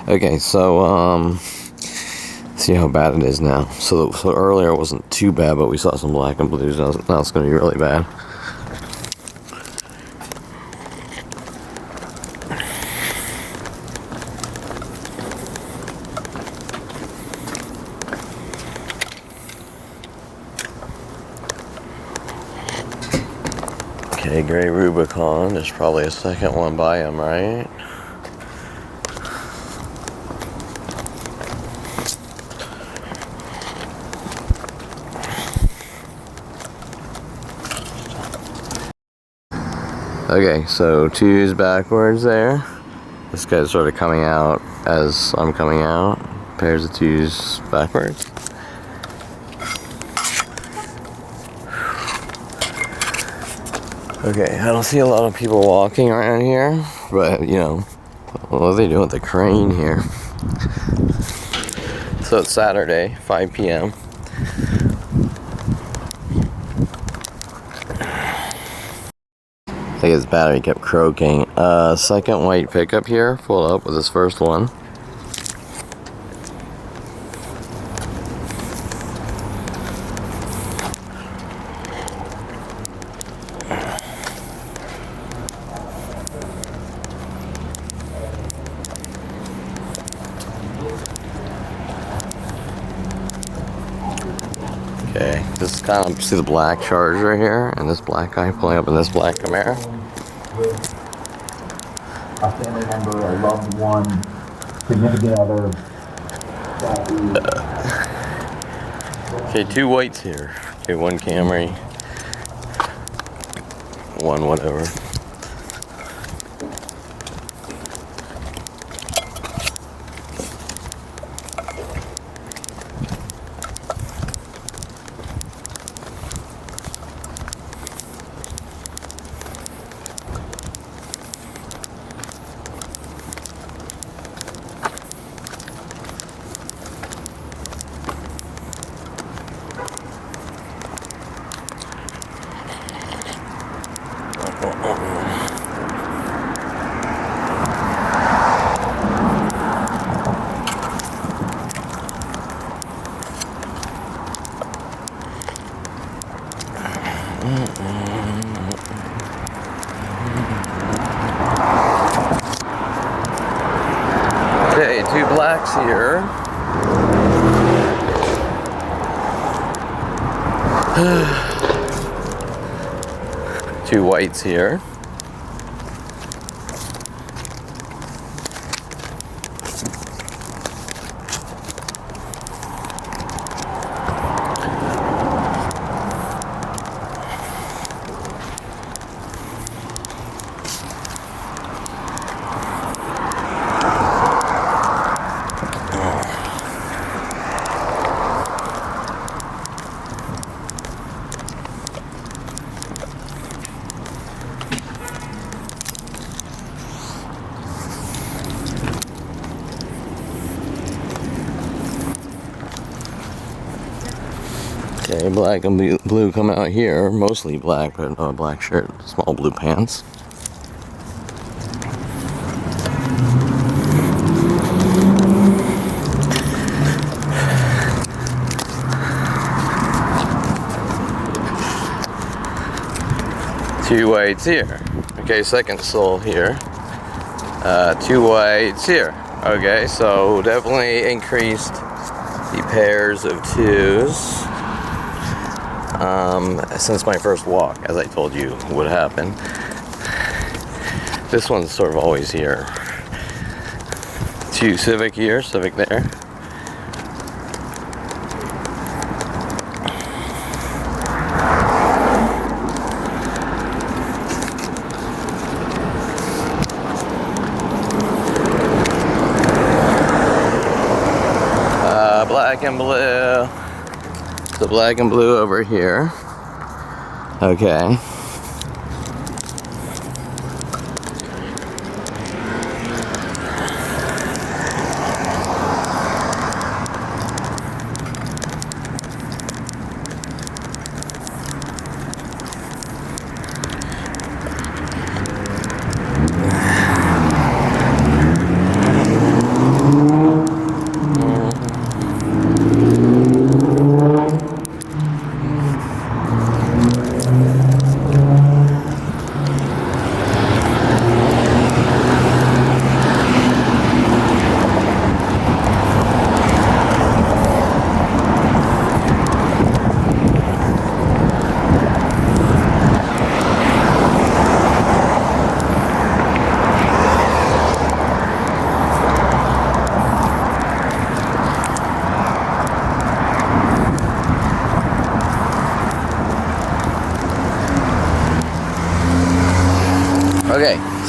Okay, so see how bad it is now. So earlier it wasn't too bad, but we saw some black and blues. Now it's going to be really bad. Okay, Gray Rubicon. There's probably a second one by him, right? Okay, so 2's backwards there. This guy's sort of coming out as I'm coming out. Pairs of 2's backwards. Okay, I don't see a lot of people walking around here, but you know, what are they doing with the crane here? So it's Saturday, 5 p.m. I think his battery kept croaking. Second white pickup here, pulled up with his first one. Okay, this is kind of, see the black Charger here, and this black guy pulling up in this black Camaro. A family member, a loved one, significant other. Okay, 2 whites here. Okay, 1 Camry, 1 whatever. Okay, 2 blacks here. 2 whites here. Okay, black and blue coming out here, mostly black, but no black shirt, small blue pants. Two whites here. Okay, second soul here. 2 whites here. Okay, so definitely increased the pairs of 2's. Since my first walk, as I told you would happen. This one's sort of always here. 2 Civic here, Civic there. Black and blue. The black and blue over here. Okay.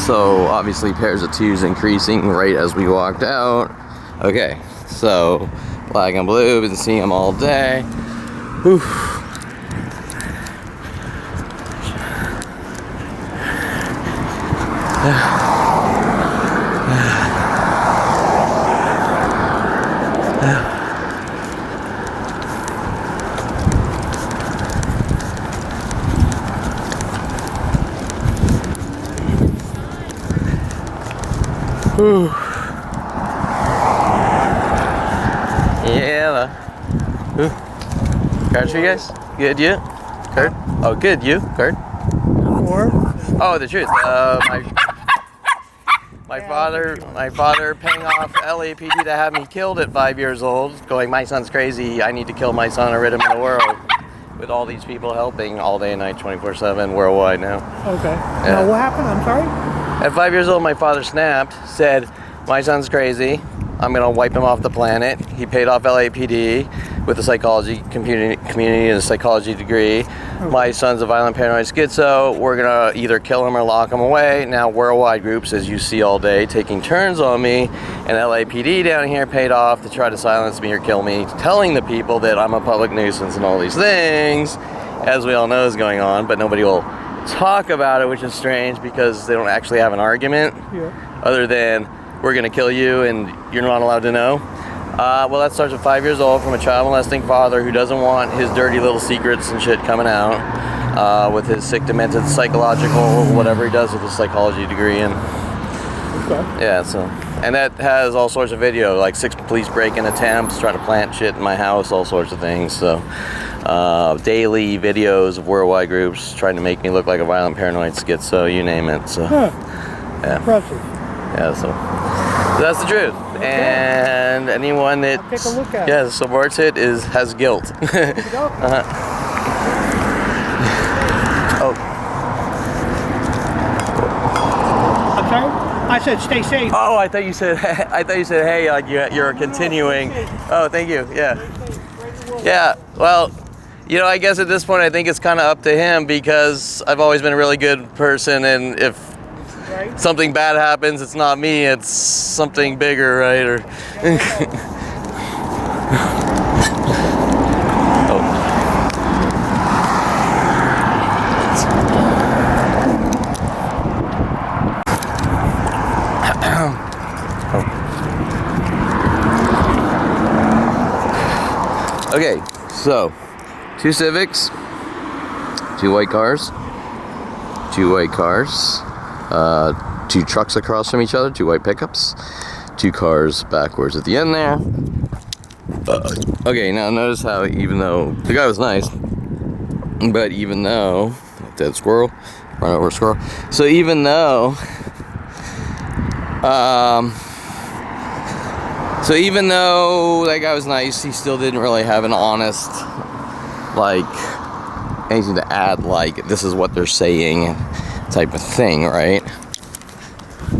So obviously pairs of twos increasing right as we walked out. Okay, so black and blue, been seeing them all day. Whew. Whew. Yeah. Cards for you guys? Good, you? Kurt? Oh, good, you? Kurt? Oh, the truth. My father paying off LAPD to have me killed at 5 years old, going, my son's crazy, I need to kill my son or rid him of the world. With all these people helping all day and night, 24/7, worldwide now. Okay. Yeah. Now, what happened? I'm sorry? At 5 years old, my father snapped, said, my son's crazy, I'm gonna wipe him off the planet. He paid off LAPD with a psychology community and a psychology degree. My son's a violent paranoid schizo. We're gonna either kill him or lock him away. Now worldwide groups, as you see all day, taking turns on me, and LAPD down here paid off to try to silence me or kill me, telling the people that I'm a public nuisance and all these things, as we all know is going on, but nobody will talk about it, which is strange because they don't actually have an argument, other than we're gonna kill you and you're not allowed to know. Well, that starts at 5 years old from a child molesting father who doesn't want his dirty little secrets and shit coming out, with his sick, demented, psychological, whatever he does with his psychology degree. And yeah, so, and that has all sorts of video, like 6 police break-in attempts, trying to plant shit in my house, all sorts of things. So daily videos of worldwide groups trying to make me look like a violent paranoid schizo, you name it. So yeah. Impressive. Yeah, so that's the truth. Okay. And anyone that take a look at it. supports it has guilt. Oh. I'm sorry? I said stay safe. Oh, I thought you said hey, like you're continuing. Oh, thank you. Yeah. Yeah. Well, you know, I guess at this point I think it's kind of up to him, because I've always been a really good person, and if something bad happens, it's not me, it's something bigger, right? Or Okay, so 2 Civics, 2 white cars, 2 white cars. 2 trucks across from each other, 2 white pickups, 2 cars backwards at the end there. Okay, now notice how even though the guy was nice, but even though dead squirrel, run over a squirrel. So even though that guy was nice, he still didn't really have an honest, like, anything to add, like, this is what they're saying type of thing, right? Do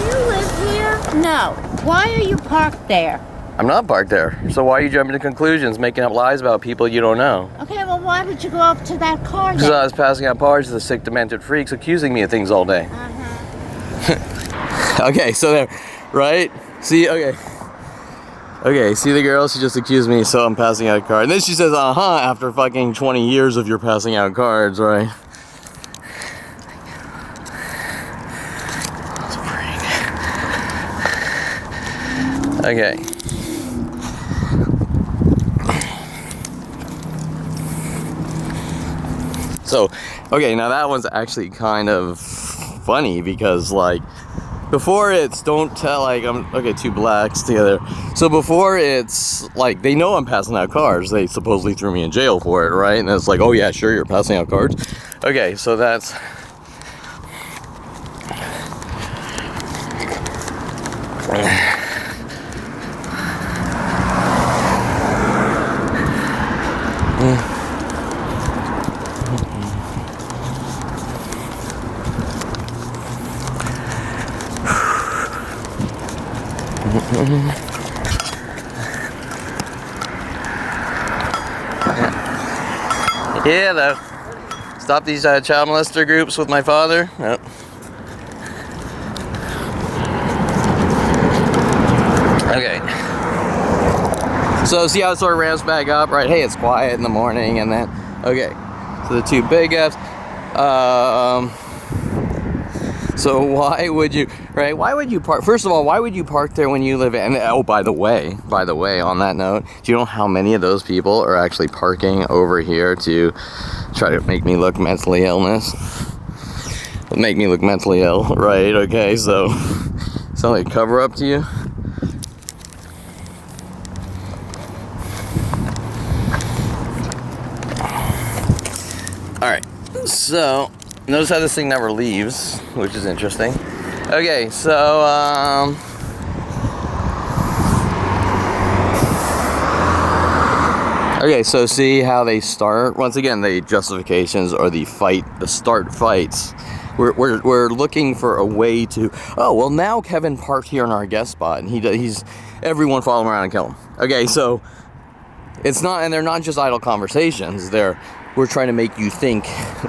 you live here? No. Why are you parked there? I'm not parked there. So why are you jumping to conclusions, making up lies about people you don't know? Okay, well, why would you go up to that car Because then? I was passing out parts to the sick, demented freaks accusing me of things all day. Okay, so there, right? See, okay, see the girl? She just accused me, so I'm passing out a card. And then she says, after fucking 20 years of your passing out cards, right? Okay. So, okay, now that one's actually kind of funny, because, like, before it's don't tell, like, okay, 2 blacks together. So before it's like, they know I'm passing out cards. They supposedly threw me in jail for it, right? And it's like, oh yeah, sure, you're passing out cards. Okay, so that's. Yeah, though. Stop these child molester groups with my father. Nope. Okay. So see how it sort of ramps back up, right? Hey, it's quiet in the morning, and then okay. So the two big F's. So why would you, right? Why would you park? First of all, why would you park there when you live in? And oh, by the way, on that note, do you know how many of those people are actually parking over here to try to make me look mentally illness? Make me look mentally ill, right? Okay, so it's not like a cover up to you. All right, so notice how this thing never leaves, which is interesting. Okay, so okay, so see how they start. Once again, the justifications or the start fights. We're looking for a way to. Oh well, now Kevin parked here in our guest spot, and he's everyone follow him around and kill him. Okay, so it's not, and they're not just idle conversations. We're trying to make you think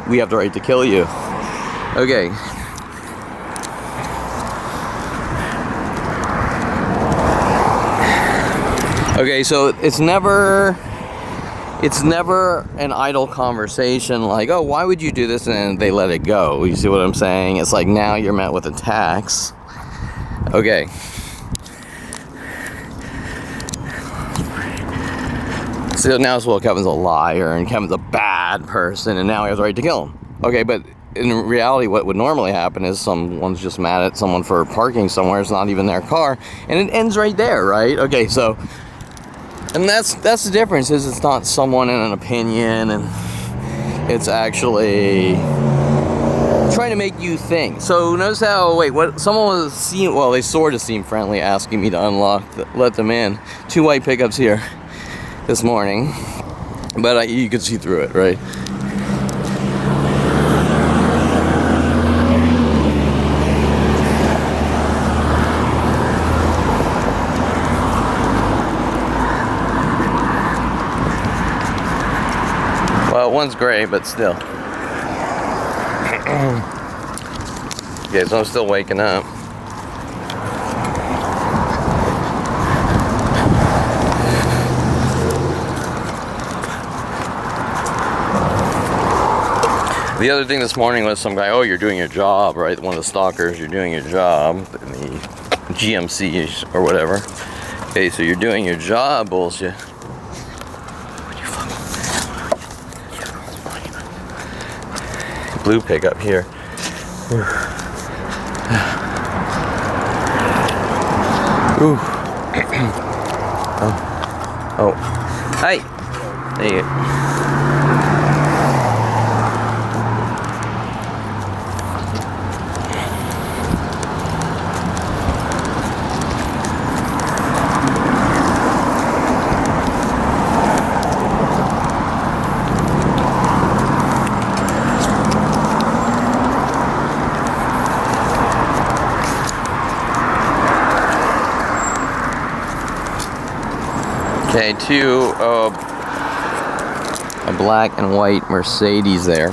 we have the right to kill you. Okay. Okay, so it's never an idle conversation like, oh, why would you do this? And they let it go. You see what I'm saying? It's like now you're met with attacks. Okay. So now it's, well, Kevin's a liar and Kevin's a bad person and now he has the right to kill him. Okay, but in reality what would normally happen is someone's just mad at someone for parking somewhere. It's not even their car and it ends right there, right? Okay, so, and that's the difference, is it's not someone in an opinion, and it's actually trying to make you think. So notice how, someone was they sort of seemed friendly, asking me to let them in. 2 white pickups here this morning, but you could see through it, right? Well, one's gray, but still. Okay, so I'm still waking up. The other thing this morning was some guy, oh, you're doing your job, right? One of the stalkers, you're doing your job in the GMC or whatever. Okay, so you're doing your job, bullshit. Blue pickup here. Ooh. Oh. Hi. There you go. Okay, a black and white Mercedes there.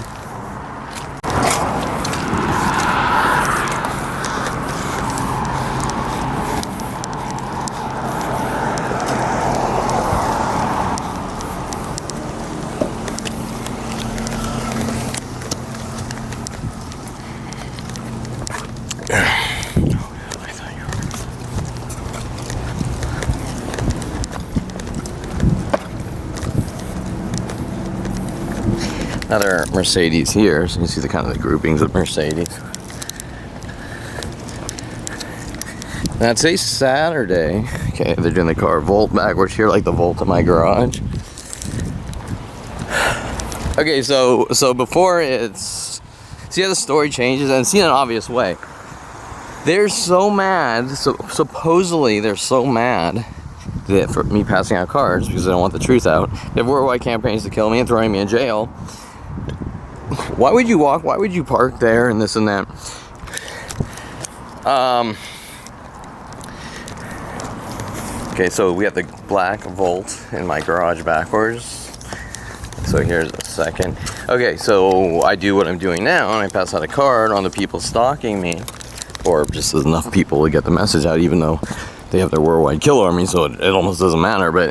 Another Mercedes here, so you can see the kind of the groupings of Mercedes. Now today's Saturday. Okay, they're doing the car Volt backwards here, like the Volt in my garage. Okay, so before it's, see how the story changes, and see in an obvious way. They're so mad, so supposedly they're so mad that for me passing out cards because they don't want the truth out. They have worldwide campaigns to kill me and throwing me in jail. Why would you walk? Why would you park there and this and that? Okay, so we have the black Volt in my garage backwards. So here's a second. Okay, so I do what I'm doing now, and I pass out a card on the people stalking me, or just enough people to get the message out, even though they have their worldwide kill army, so it almost doesn't matter. But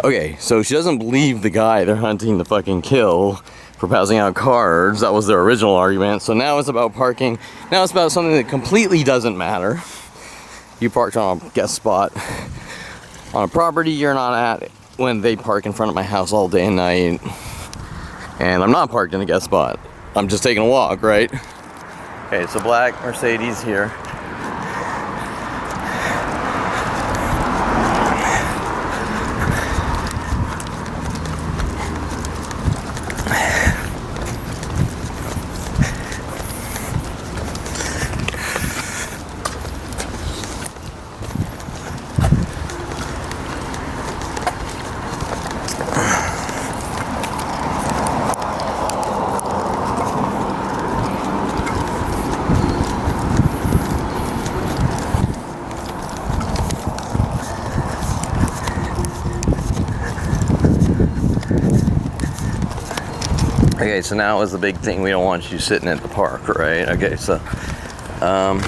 okay, so she doesn't believe the guy they're hunting to fucking kill for passing out cards. That was their original argument. So now it's about parking. Now it's about something that completely doesn't matter. You parked on a guest spot on a property you're not at when they park in front of my house all day and night. And I'm not parked in a guest spot. I'm just taking a walk, right? Okay, so black Mercedes here. Okay, so now is the big thing. We don't want you sitting at the park, right? Okay, so hope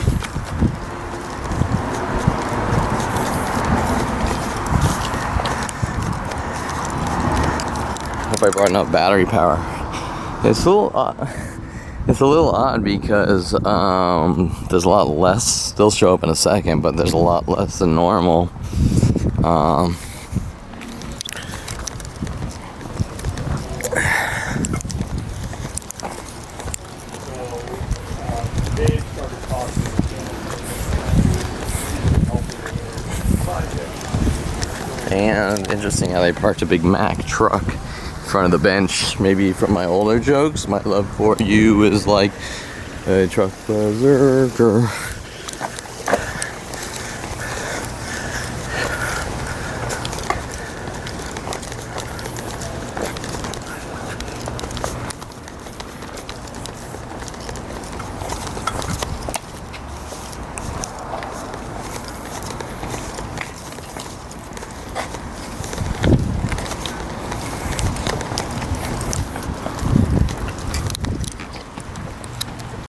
I brought enough battery power. It's a little odd because there's a lot less. They'll show up in a second, but there's a lot less than normal. And interesting how they parked a big Mack truck in front of the bench. Maybe from my older jokes, my love for you is like a truck berserker.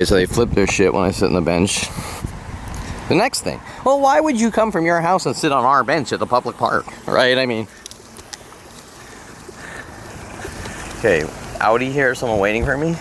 So they flip their shit when I sit on the bench. The next thing, well, why would you come from your house and sit on our bench at the public park, right? I mean, okay, Audi here, someone waiting for me.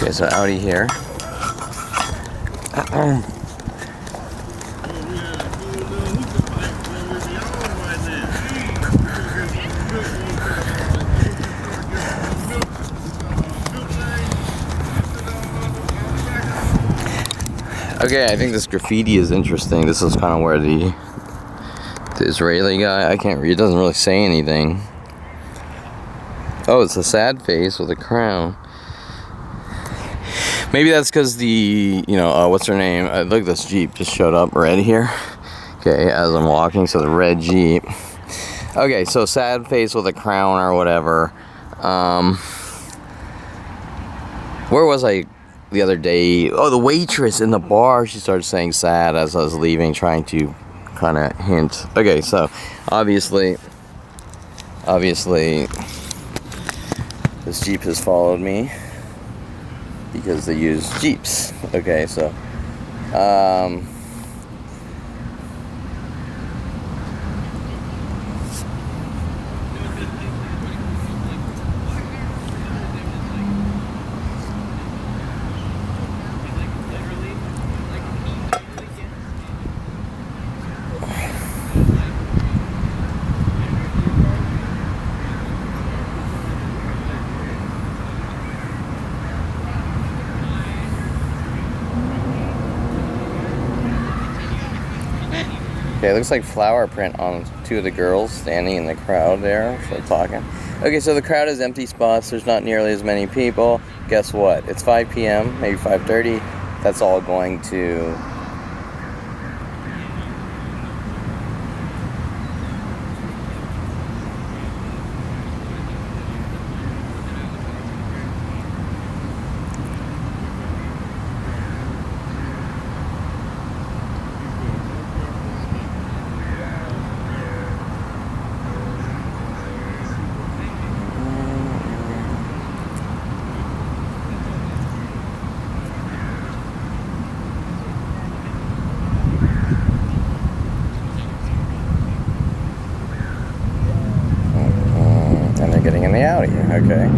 Okay, so Audi here. Okay, I think this graffiti is interesting. This is kind of where the Israeli guy, I can't read, it doesn't really say anything. Oh, it's a sad face with a crown. Maybe that's because the, what's her name? Look, this Jeep just showed up red here. Okay, as I'm walking, so the red Jeep. Okay, so sad face with a crown or whatever. Where was I the other day? Oh, the waitress in the bar, she started saying sad as I was leaving, trying to kind of hint. Okay, so obviously, this Jeep has followed me. Because they use Jeeps. Okay, so okay, it looks like flower print on two of the girls standing in the crowd there, so talking. Okay, so the crowd is empty spots. There's not nearly as many people. Guess what? It's 5 p.m., maybe 5:30. That's all going to in the Audi. Okay.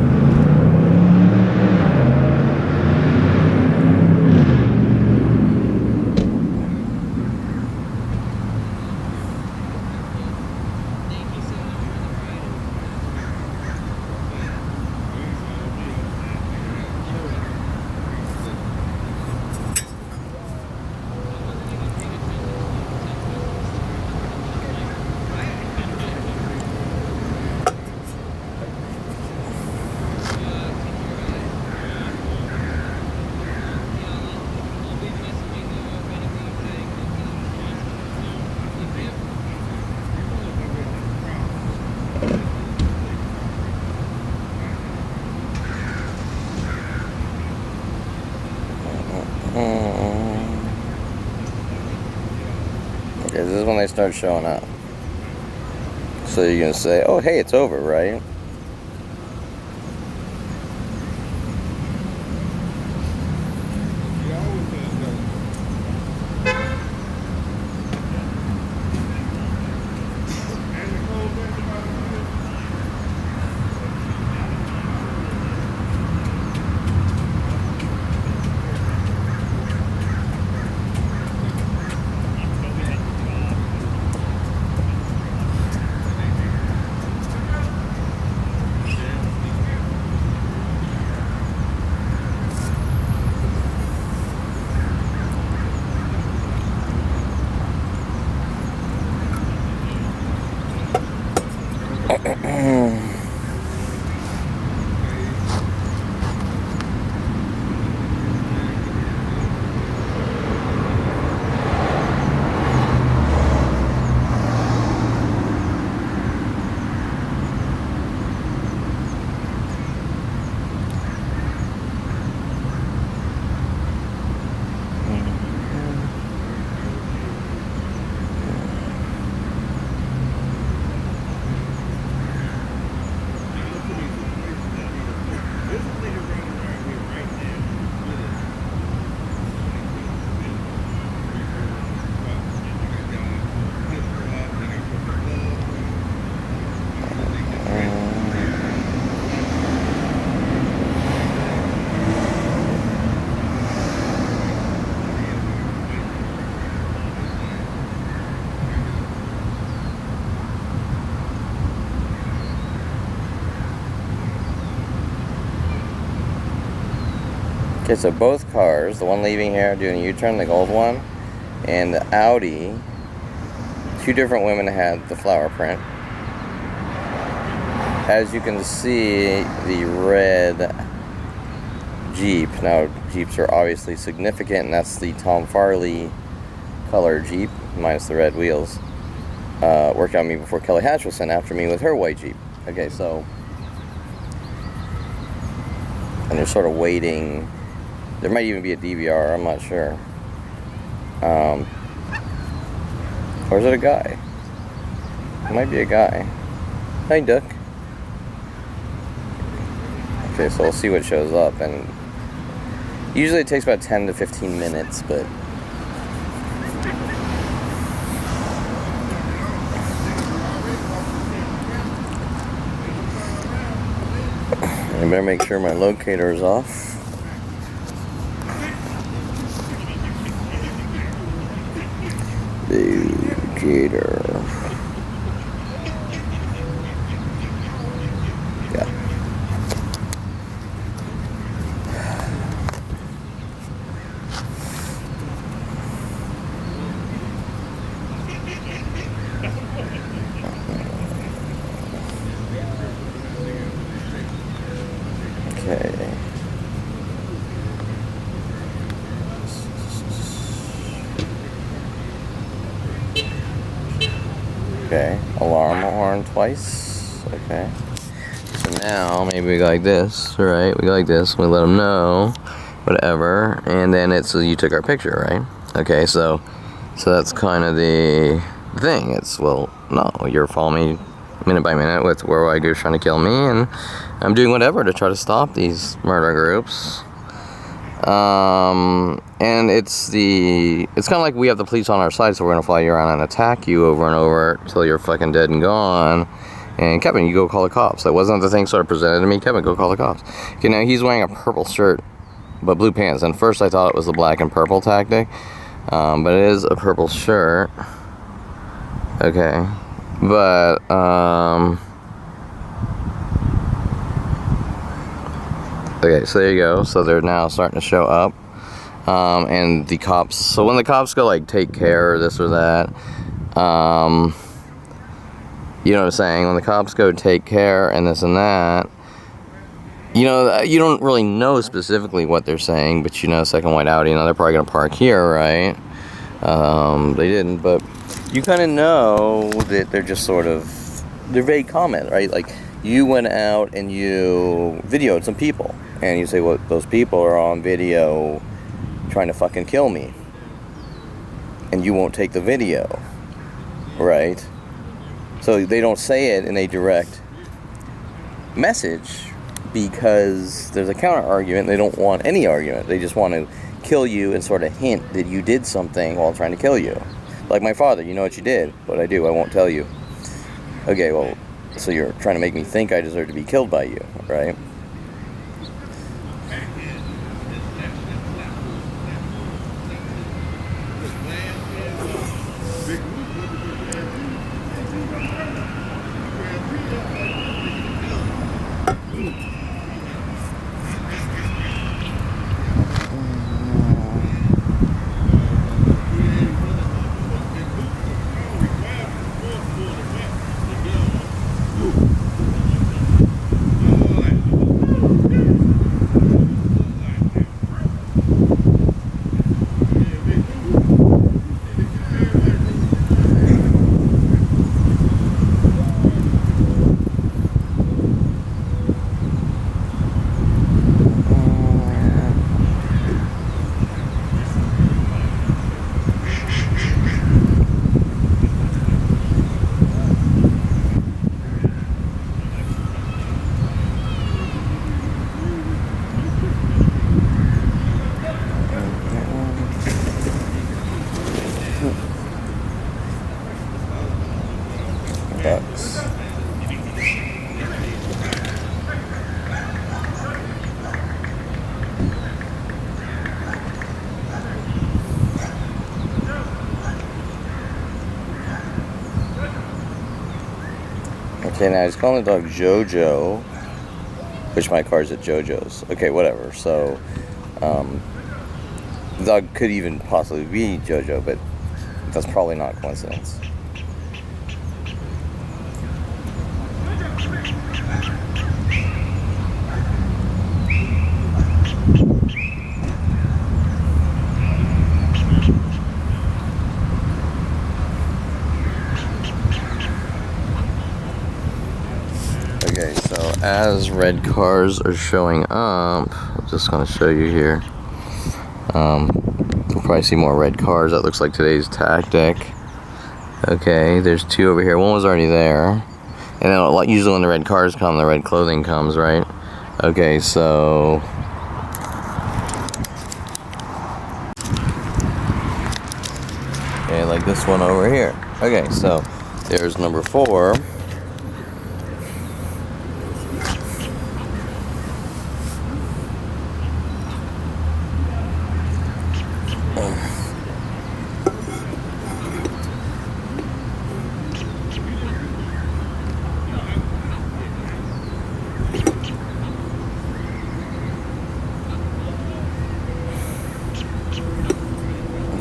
Okay, this is when they start showing up. So you're gonna say, oh hey, it's over, right? Okay, so both cars, the one leaving here doing a U-turn, the gold one, and the Audi, two different women had the flower print. As you can see, the red Jeep, now Jeeps are obviously significant, and that's the Tom Farley color Jeep, minus the red wheels, worked on me before Kelly Hatch was sent after me with her white Jeep. Okay, so, and they're sort of waiting. There might even be a DVR, I'm not sure. Or is it a guy? It might be a guy. Hi, Duck. Okay, so we'll see what shows up, and usually it takes about 10 to 15 minutes, but I better make sure my locator is off. Locator. Yeah. Okay. Okay, alarm horn twice. Okay. So now maybe we go like this, right? We go like this. We let them know, whatever, and then it's you took our picture, right? Okay, so that's kind of the thing. It's well, no, you're following me minute by minute with where I go trying to kill me, and I'm doing whatever to try to stop these murder groups. And it's kind of like we have the police on our side, so we're gonna follow you around and attack you over and over till you're fucking dead and gone. And Kevin, you go call the cops. That wasn't the thing sort of presented to me. Kevin, go call the cops. Okay, now he's wearing a purple shirt, but blue pants. And first I thought it was the black and purple tactic. But it is a purple shirt. Okay. But, okay, so there you go. So they're now starting to show up. And the cops, so when the cops go like take care or this or that, you know what I'm saying? When the cops go take care and this and that, you know, you don't really know specifically what they're saying, but you know, second white Audi, you know, they're probably going to park here, right? They didn't, but you kind of know that they're just sort of, they're vague comment, right? Like, you went out and you videoed some people, and you say, well, those people are on video trying to fucking kill me, and you won't take the video, right? So they don't say it in a direct message because there's a counter argument. They don't want any argument. They just want to kill you and sort of hint that you did something while trying to kill you. Like my father, you know what you did. What I do, I won't tell you. Okay, well, so you're trying to make me think I deserve to be killed by you, right? Bucks. Okay, now he's calling the dog Jojo, which my car's at Jojo's. Okay, whatever. So, the dog could even possibly be Jojo, but that's probably not a coincidence. Okay, so as red cars are showing up, I'm just going to show you here. You'll probably see more red cars. That looks like today's tactic. Okay, there's two over here. One was already there. And then usually when the red cars come, the red clothing comes, right? Okay, so... okay, like this one over here. Okay, so there's number 4.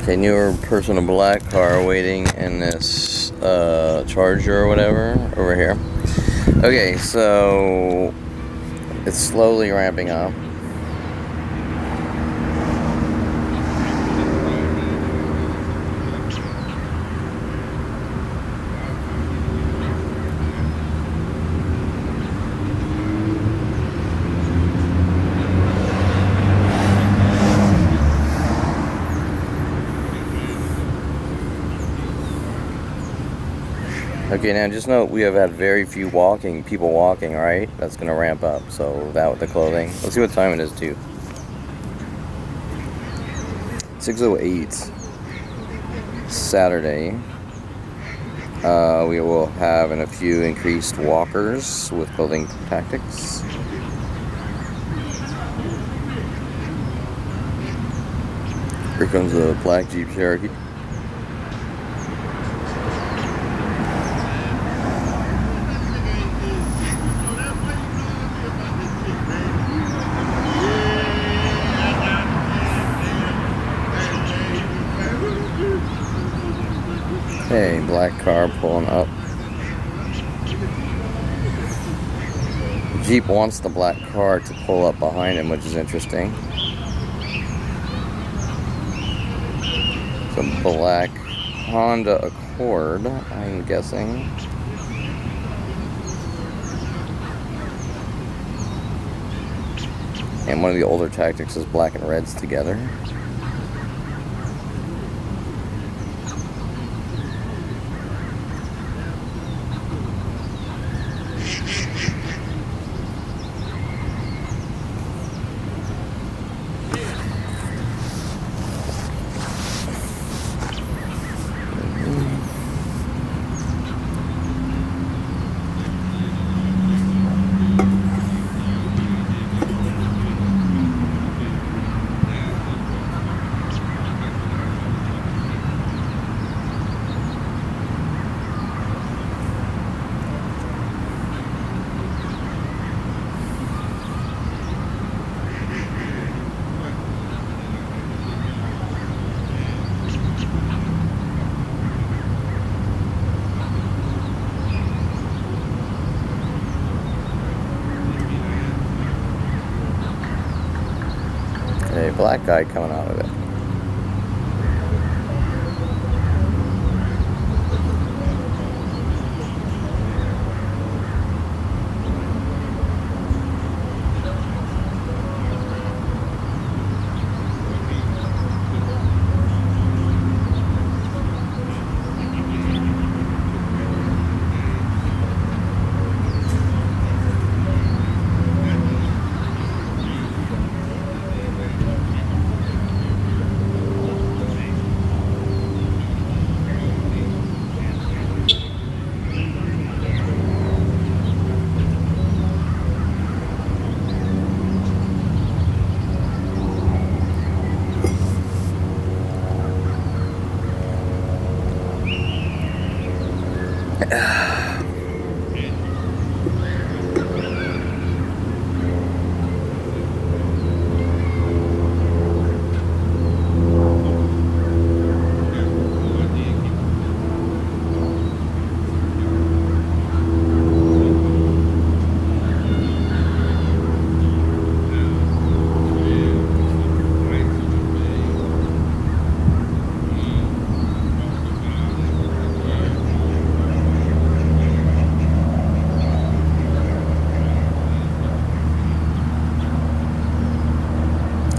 Okay, newer person in a black car waiting in this Charger or whatever over here. Okay, so it's slowly ramping up. Okay, now just note we have had very few people walking, right? That's going to ramp up, so that with the clothing. Let's see what time it is, too. 6:08. Saturday. We will have in a few increased walkers with clothing tactics. Here comes a black Jeep Cherokee. Okay, black car pulling up. Jeep wants the black car to pull up behind him, which is interesting. It's a black Honda Accord, I'm guessing. And one of the older tactics is black and reds together. A black guy coming out of it.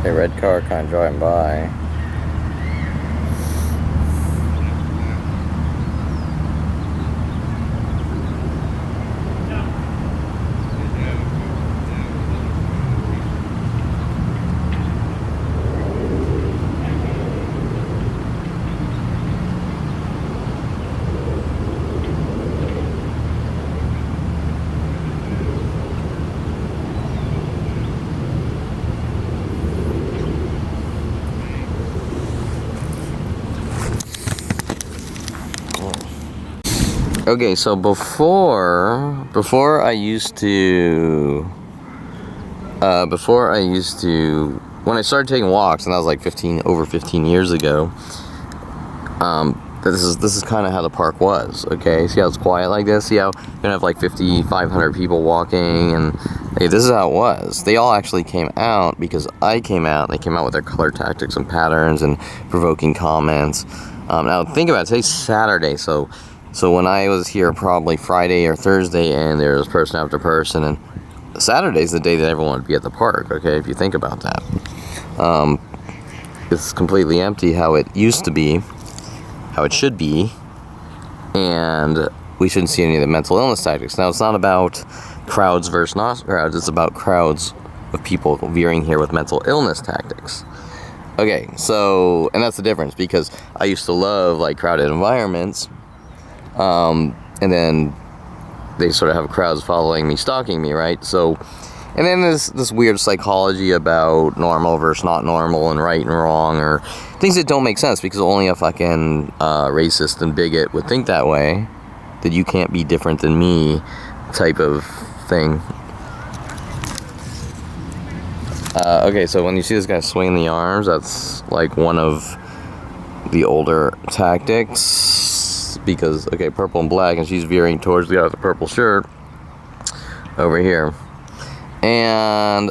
A red car kind of driving by. Okay, so before I used to when I started taking walks, and that was like over 15 years ago. This is kind of how the park was. Okay, see how it's quiet like this? See how you're gonna have like 500 people walking, and okay, this is how it was. They all actually came out because I came out. They came out with their color tactics and patterns and provoking comments. Now think about it. Today's Saturday, so when I was here probably Friday or Thursday, and there was person after person, and Saturday's the day that everyone would be at the park. Okay, if you think about that, it's completely empty how it used to be, how it should be, and we shouldn't see any of the mental illness tactics. Now, it's not about crowds versus not crowds, it's about crowds of people veering here with mental illness tactics. Okay, so, and that's the difference, because I used to love like crowded environments, And then they sort of have crowds following me, stalking me, right? So, and then there's this weird psychology about normal versus not normal and right and wrong, or things that don't make sense, because only a fucking racist and bigot would think that way, that you can't be different than me type of thing. Okay, so when you see this guy swinging the arms, that's like one of the older tactics, because, okay, purple and black, and she's veering towards the guy with the purple shirt over here. And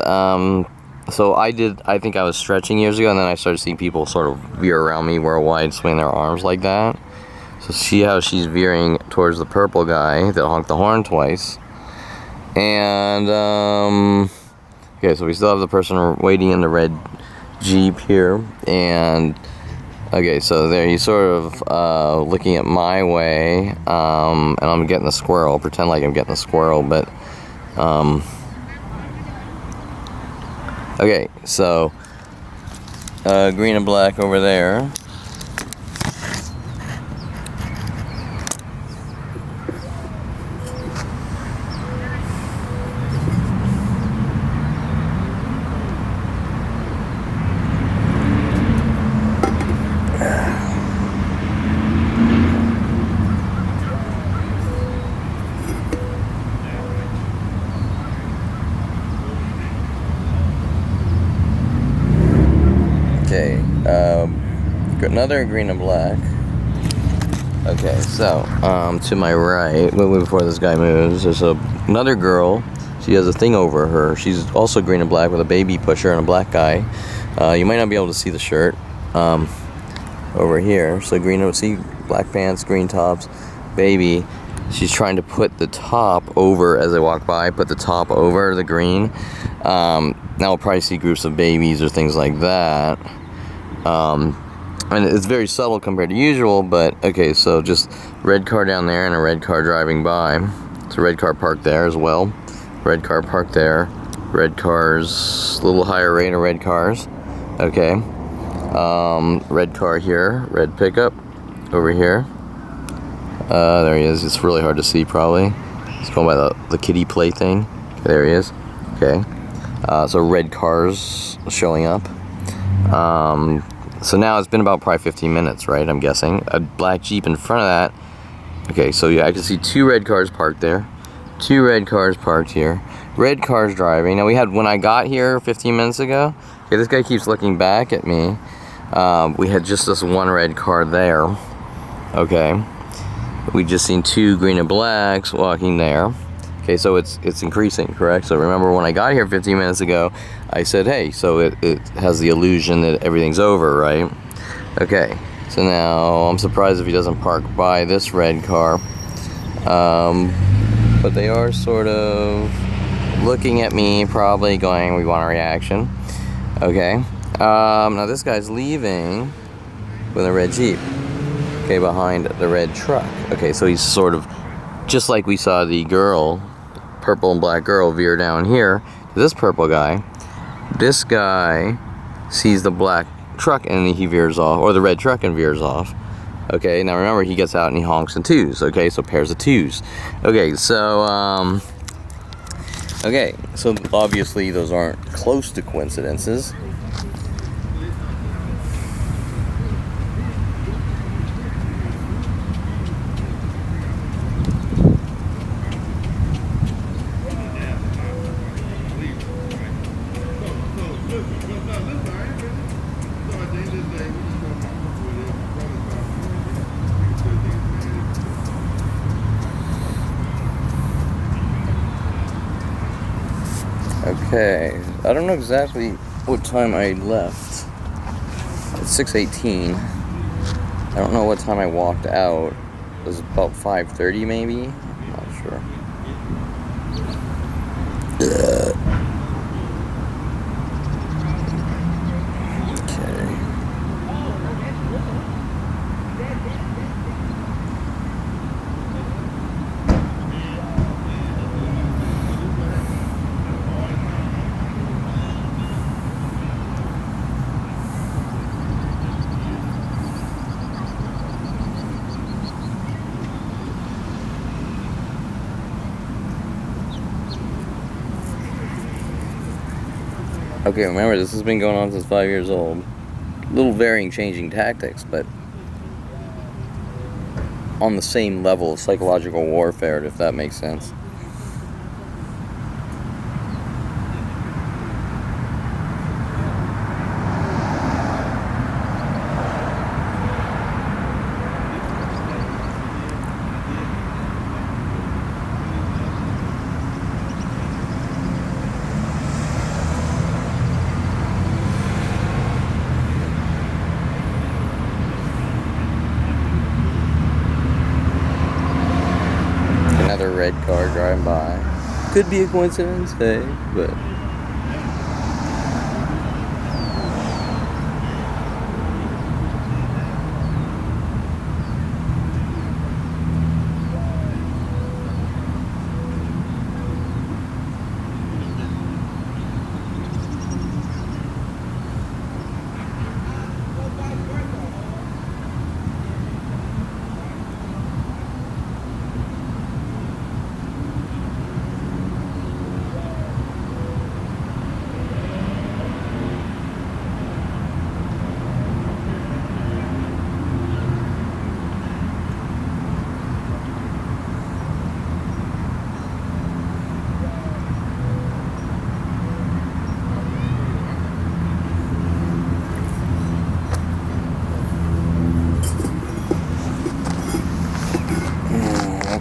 so I think I was stretching years ago, and then I started seeing people sort of veer around me worldwide, swing their arms like that. So see how she's veering towards the purple guy that honked the horn twice. And okay, so we still have the person waiting in the red Jeep here, and okay, so there he's sort of looking at my way, and I'm getting the squirrel. Pretend like I'm getting the squirrel, but okay, so green and black over there. Okay, another green and black. Okay, so to my right, before this guy moves, there's another girl. She has a thing over her. She's also green and black with a baby pusher and a black guy. You might not be able to see the shirt over here. So green, see, black pants, green tops, baby. She's trying to put the top over as I walk by. Put the top over the green. Now we'll probably see groups of babies or things like that. And it's very subtle compared to usual, but okay, so just red car down there and a red car driving by. It's a red car parked there as well. Red car parked there. Red cars, a little higher rate of red cars. Okay. Red car here, red pickup over here. There he is. It's really hard to see probably. He's going by the kiddie play thing. Okay, there he is. Okay. So red cars showing up. So now it's been about probably 15 minutes, right? I'm guessing. A black Jeep in front of that. Okay, so yeah, I can see two red cars parked there. Two red cars parked here. Red cars driving. Now we had, when I got here 15 minutes ago, okay, this guy keeps looking back at me. We had just this one red car there. Okay. We just seen two green and blacks walking there. Okay, so it's increasing, correct? So remember when I got here 15 minutes ago, I said, hey, so it has the illusion that everything's over, right? Okay, so now I'm surprised if he doesn't park by this red car. But they are sort of looking at me, probably going, we want a reaction. Okay, now this guy's leaving with a red Jeep, okay, behind the red truck. Okay, so he's sort of, just like we saw the girl, purple and black girl, veer down here to this purple guy. This guy sees the black truck and he veers off, or the red truck and veers off. Okay, now remember, he gets out and he honks in twos. Okay, so pairs of twos. Okay, so okay, so obviously those aren't close to coincidences. Okay, I don't know exactly what time I left. It's 6:18. I don't know what time I walked out. It was about 5:30 maybe? I'm not sure. Okay. Okay, remember, this has been going on since 5 years old. Little varying, changing tactics, but on the same level of psychological warfare, if that makes sense. Another red car driving by. Could be a coincidence, hey, but...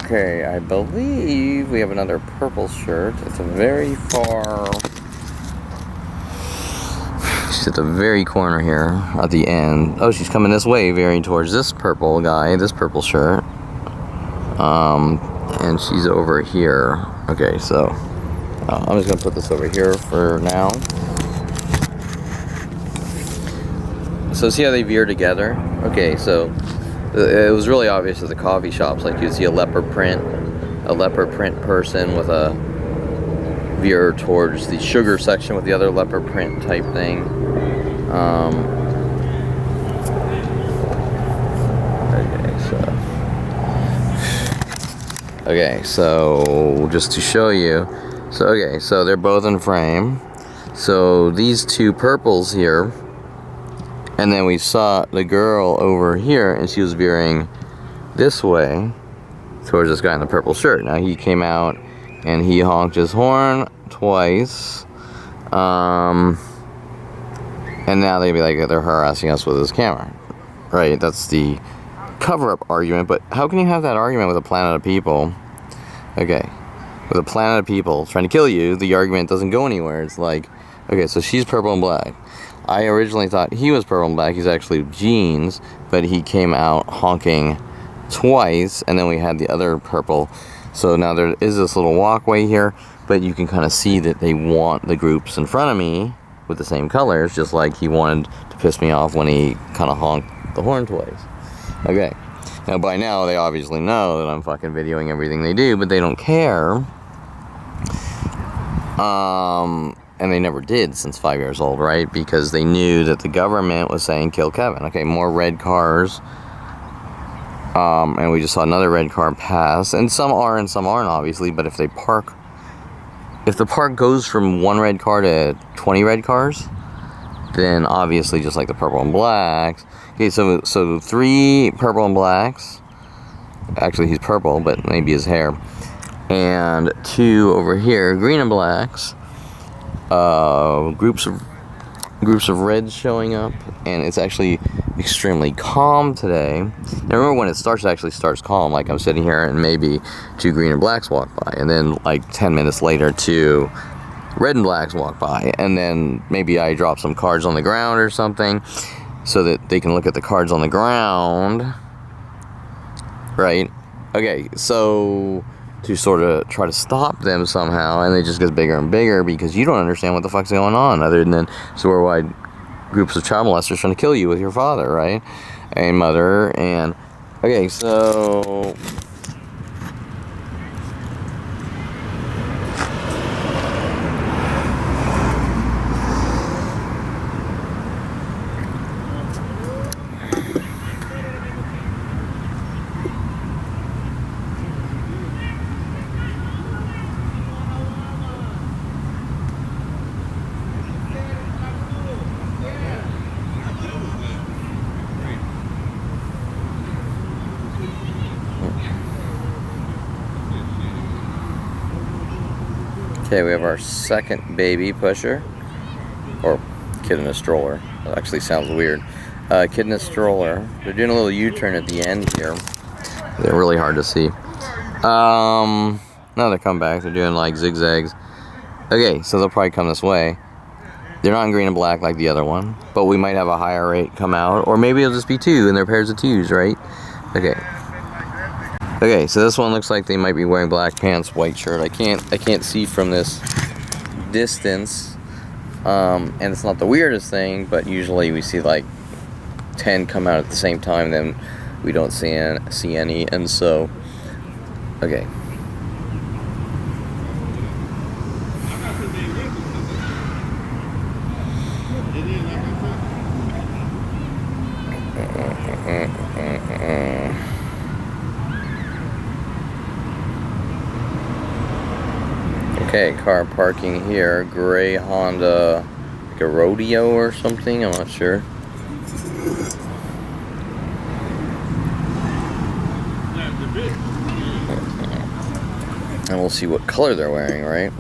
Okay, I believe we have another purple shirt. It's a very far... She's at the very corner here, at the end. Oh, she's coming this way, veering towards this purple guy, this purple shirt. And she's over here. Okay, so I'm just gonna put this over here for now. So see how they veer together? Okay, so it was really obvious at the coffee shops. Like, you'd see a leopard print person with a veer towards the sugar section with the other leopard print type thing. Okay, so just to show you, so they're both in frame. So these two purples here. And then we saw the girl over here, and she was veering this way towards this guy in the purple shirt. Now, he came out and he honked his horn twice. And now they'd be like, they're harassing us with his camera. Right? That's the cover-up argument. But how can you have that argument with a planet of people? Okay. With a planet of people trying to kill you, the argument doesn't go anywhere. It's like, okay, so she's purple and black. I originally thought he was purple and black. He's actually jeans, but he came out honking twice, and then we had the other purple. So now there is this little walkway here, but you can kind of see that they want the groups in front of me with the same colors, just like he wanted to piss me off when he kind of honked the horn twice. Okay. Now, by now, they obviously know that I'm fucking videoing everything they do, but they don't care. And they never did since 5 years old, right? Because they knew that the government was saying, kill Kevin. Okay, more red cars. And we just saw another red car pass. And some are and some aren't, obviously. But if they park... If the park goes from one red car to 20 red cars, then obviously just like the purple and blacks. Okay, so 3 purple and blacks. Actually, he's purple, but maybe his hair. And 2 over here, green and blacks. Groups of reds showing up, and it's actually extremely calm today. Now remember, when it starts, it actually starts calm. Like, I'm sitting here and maybe 2 green and blacks walk by, and then like 10 minutes later 2 red and blacks walk by, and then maybe I drop some cards on the ground or something so that they can look at the cards on the ground, right? Okay, so to sort of try to stop them somehow, and it just gets bigger and bigger because you don't understand what the fuck's going on, other than worldwide groups of child molesters trying to kill you with your father, right? And mother, and... Okay, so... Okay, we have our second baby pusher, or kid in a stroller. That actually sounds weird. Kid in a stroller. They're doing a little U-turn at the end here. They're really hard to see. Now they come back. They're doing like zigzags. Okay, so they'll probably come this way. They're not in green and black like the other one, but we might have a higher rate come out, or maybe it'll just be two and they're pairs of twos, right? Okay. Okay, so this one looks like they might be wearing black pants, white shirt. I can't see from this distance, and it's not the weirdest thing, but usually we see like 10 come out at the same time, then we don't see any, and so, okay. Okay, car parking here, gray Honda, like a rodeo or something, I'm not sure. And we'll see what color they're wearing, right?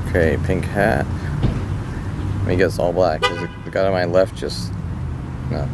Okay, pink hat. Let me guess, all black. Is the guy on my left just... no.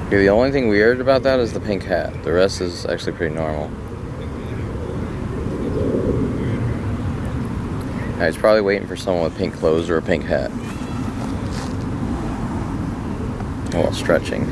Okay, the only thing weird about that is the pink hat. The rest is actually pretty normal. I was probably waiting for someone with pink clothes or a pink hat. While stretching.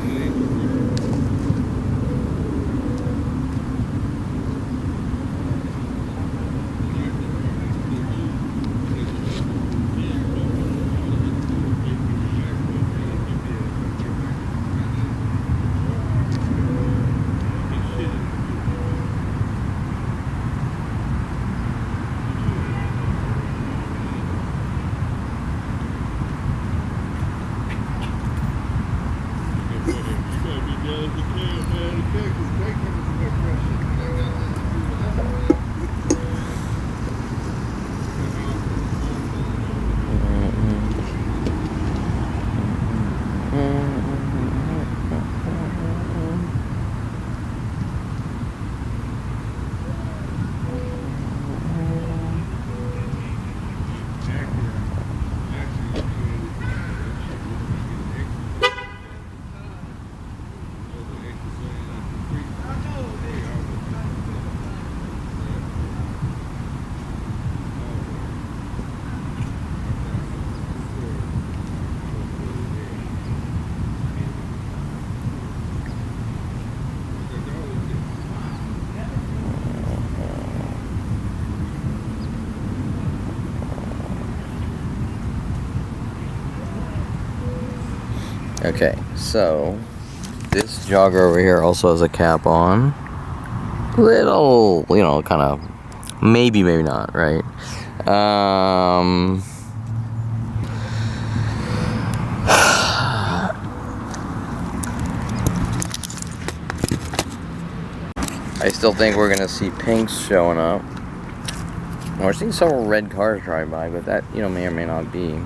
Okay, so this jogger over here also has a cap on. Little, you know, kind of, maybe I still think we're gonna see pinks showing up. And we're seeing several red cars drive by, but that, you know, may or may not be.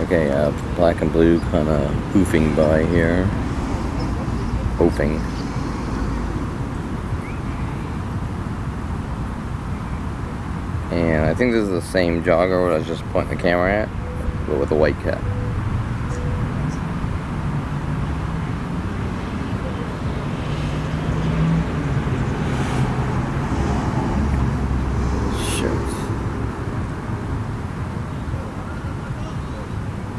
Okay, black and blue kind of hoofing by here. Hoping. And I think this is the same jogger what I was just pointing the camera at, but with a white cap. Shoot.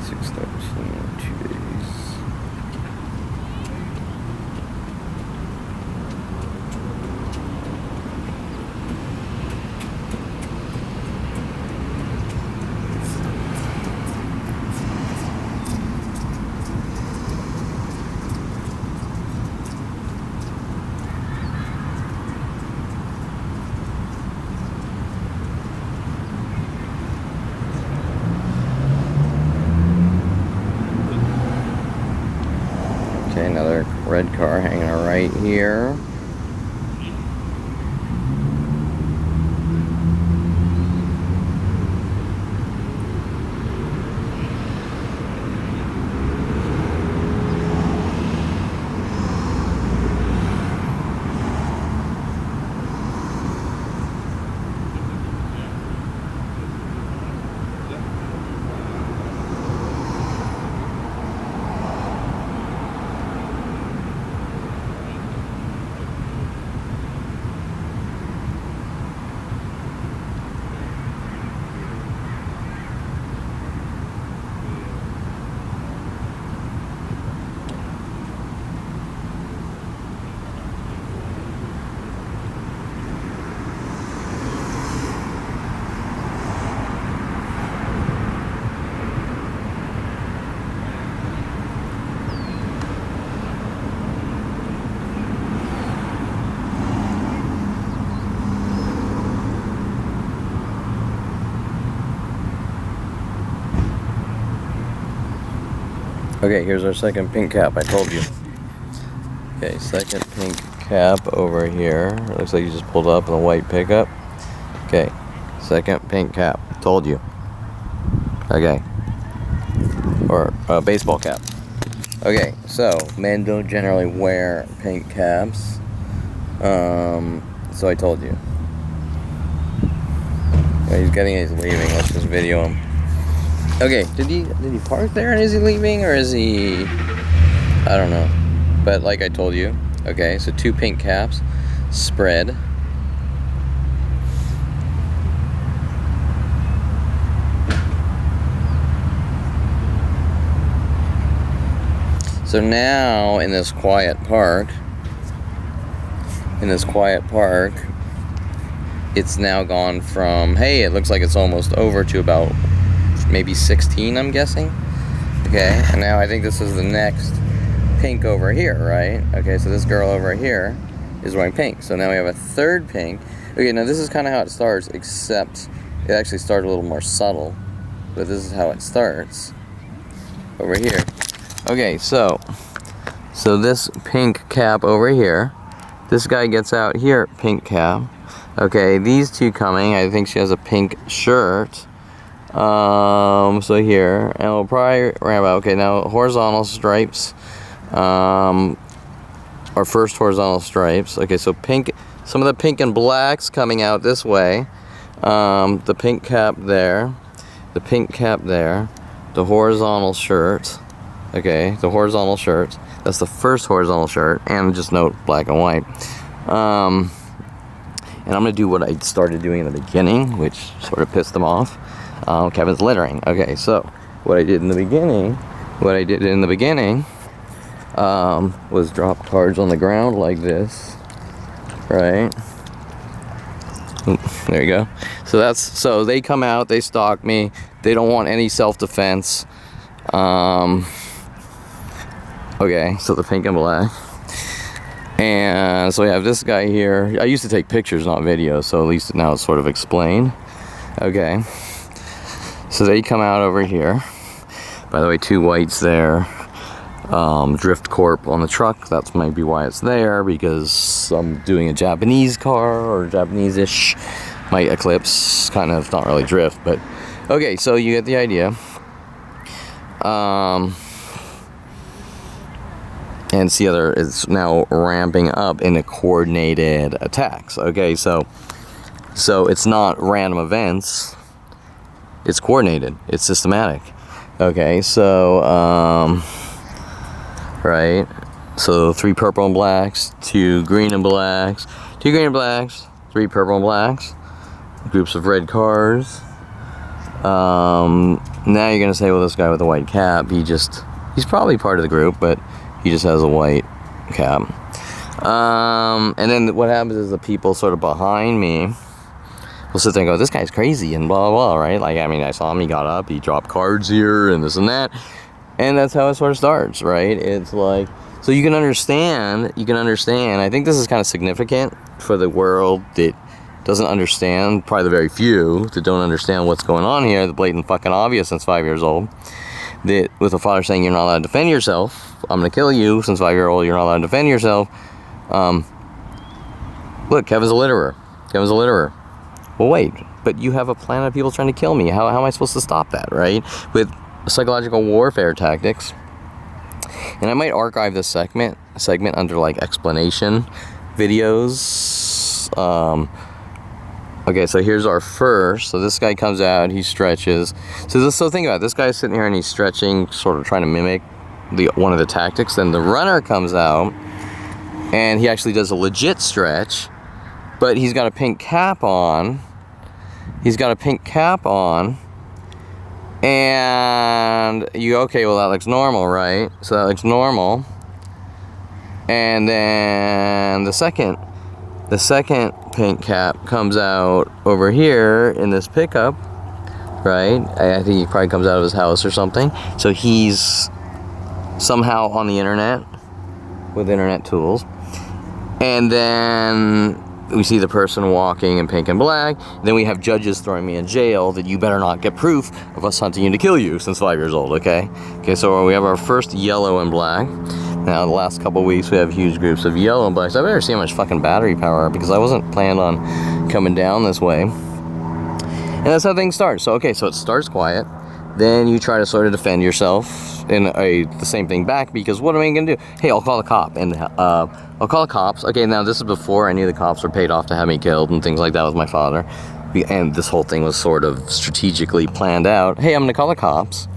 613, 2 days. Okay, another red car hanging right here. Okay, here's our second pink cap, I told you. Okay, second pink cap over here. It looks like you just pulled up in a white pickup. Okay, second pink cap, told you. Okay. Or a baseball cap. Okay, so men don't generally wear pink caps. So I told you. Yeah, he's getting it, he's leaving. Let's just video him. Okay, did he park there and is he leaving or is he, I don't know. But like I told you, okay, so 2 pink caps, spread. So now in this quiet park, it's now gone from, hey, it looks like it's almost over, to about maybe 16, I'm guessing. Okay, and now I think this is the next pink over here, right? Okay, so this girl over here is wearing pink. So now we have a third pink. Okay, now this is kind of how it starts, except it actually started a little more subtle. But this is how it starts over here. Okay, so this pink cap over here, this guy gets out here, pink cap. Okay, these two coming, I think she has a pink shirt. So here, and we'll probably ramp out. Okay, now horizontal stripes. Our first horizontal stripes. Okay, so pink, some of the pink and blacks coming out this way. The pink cap there, the pink cap there, the horizontal shirt. Okay, the horizontal shirt. That's the first horizontal shirt, and just note black and white. And I'm gonna do what I started doing in the beginning, which sort of pissed them off. Kevin's littering. Okay, so what I did in the beginning, was drop cards on the ground like this, right? There you go. So they come out, they stalk me. They don't want any self-defense. Okay, so the pink and black. And so we have this guy here. I used to take pictures, not videos, so at least now it's sort of explained. Okay. So they come out over here. By the way, 2 whites there. Drift Corp on the truck. That's maybe why it's there, because I'm doing a Japanese car, or Japanese-ish. My Eclipse, kind of, not really drift, but... Okay, so you get the idea. And see, it's now ramping up into coordinated attacks. Okay, so it's not random events. It's coordinated. It's systematic. Okay, so right. So 3 purple and blacks, 2 green and blacks, 2 green and blacks, 3 purple and blacks, groups of red cars. Now you're gonna say, well, this guy with the white cap, he's probably part of the group, but he just has a white cap. And then what happens is the people sort of behind me will sit there and go, this guy's crazy and blah, blah, blah, right? Like, I mean, I saw him, he got up, he dropped cards here and this and that. And that's how it sort of starts, right? It's like, so you can understand, I think this is kind of significant for the world that doesn't understand, probably the very few that don't understand what's going on here, the blatant fucking obvious since 5 years old. That with a father saying you're not allowed to defend yourself, I'm gonna kill you. Since 5-year-old, you're not allowed to defend yourself. Look, Kevin's a litterer. Well, wait, but you have a planet of people trying to kill me. How am I supposed to stop that, right? With psychological warfare tactics. And I might archive this segment under like explanation videos. Okay, so here's our first. So this guy comes out, he stretches. So think about it. This guy's sitting here and he's stretching, sort of trying to mimic one of the tactics. Then the runner comes out and he actually does a legit stretch, but he's got a pink cap on. And you go, okay, well, that looks normal, right? So that looks normal. And then the second pink cap comes out over here in this pickup, right? I think he probably comes out of his house or something. So he's somehow on the internet with internet tools. And then we see the person walking in pink and black. Then we have judges throwing me in jail that you better not get proof of us hunting you to kill you since 5 years old, okay? Okay, so we have our first yellow and black. Now, the last couple of weeks, we have huge groups of yellow and blacks. I better see how much fucking battery power, because I wasn't planned on coming down this way. And that's how things start. So, okay, so it starts quiet. Then you try to sort of defend yourself in the same thing back, because what am I going to do? Hey, I'll call the cop. And I'll call the cops. Okay, now this is before any of the cops were paid off to have me killed and things like that with my father. And this whole thing was sort of strategically planned out. Hey, I'm going to call the cops.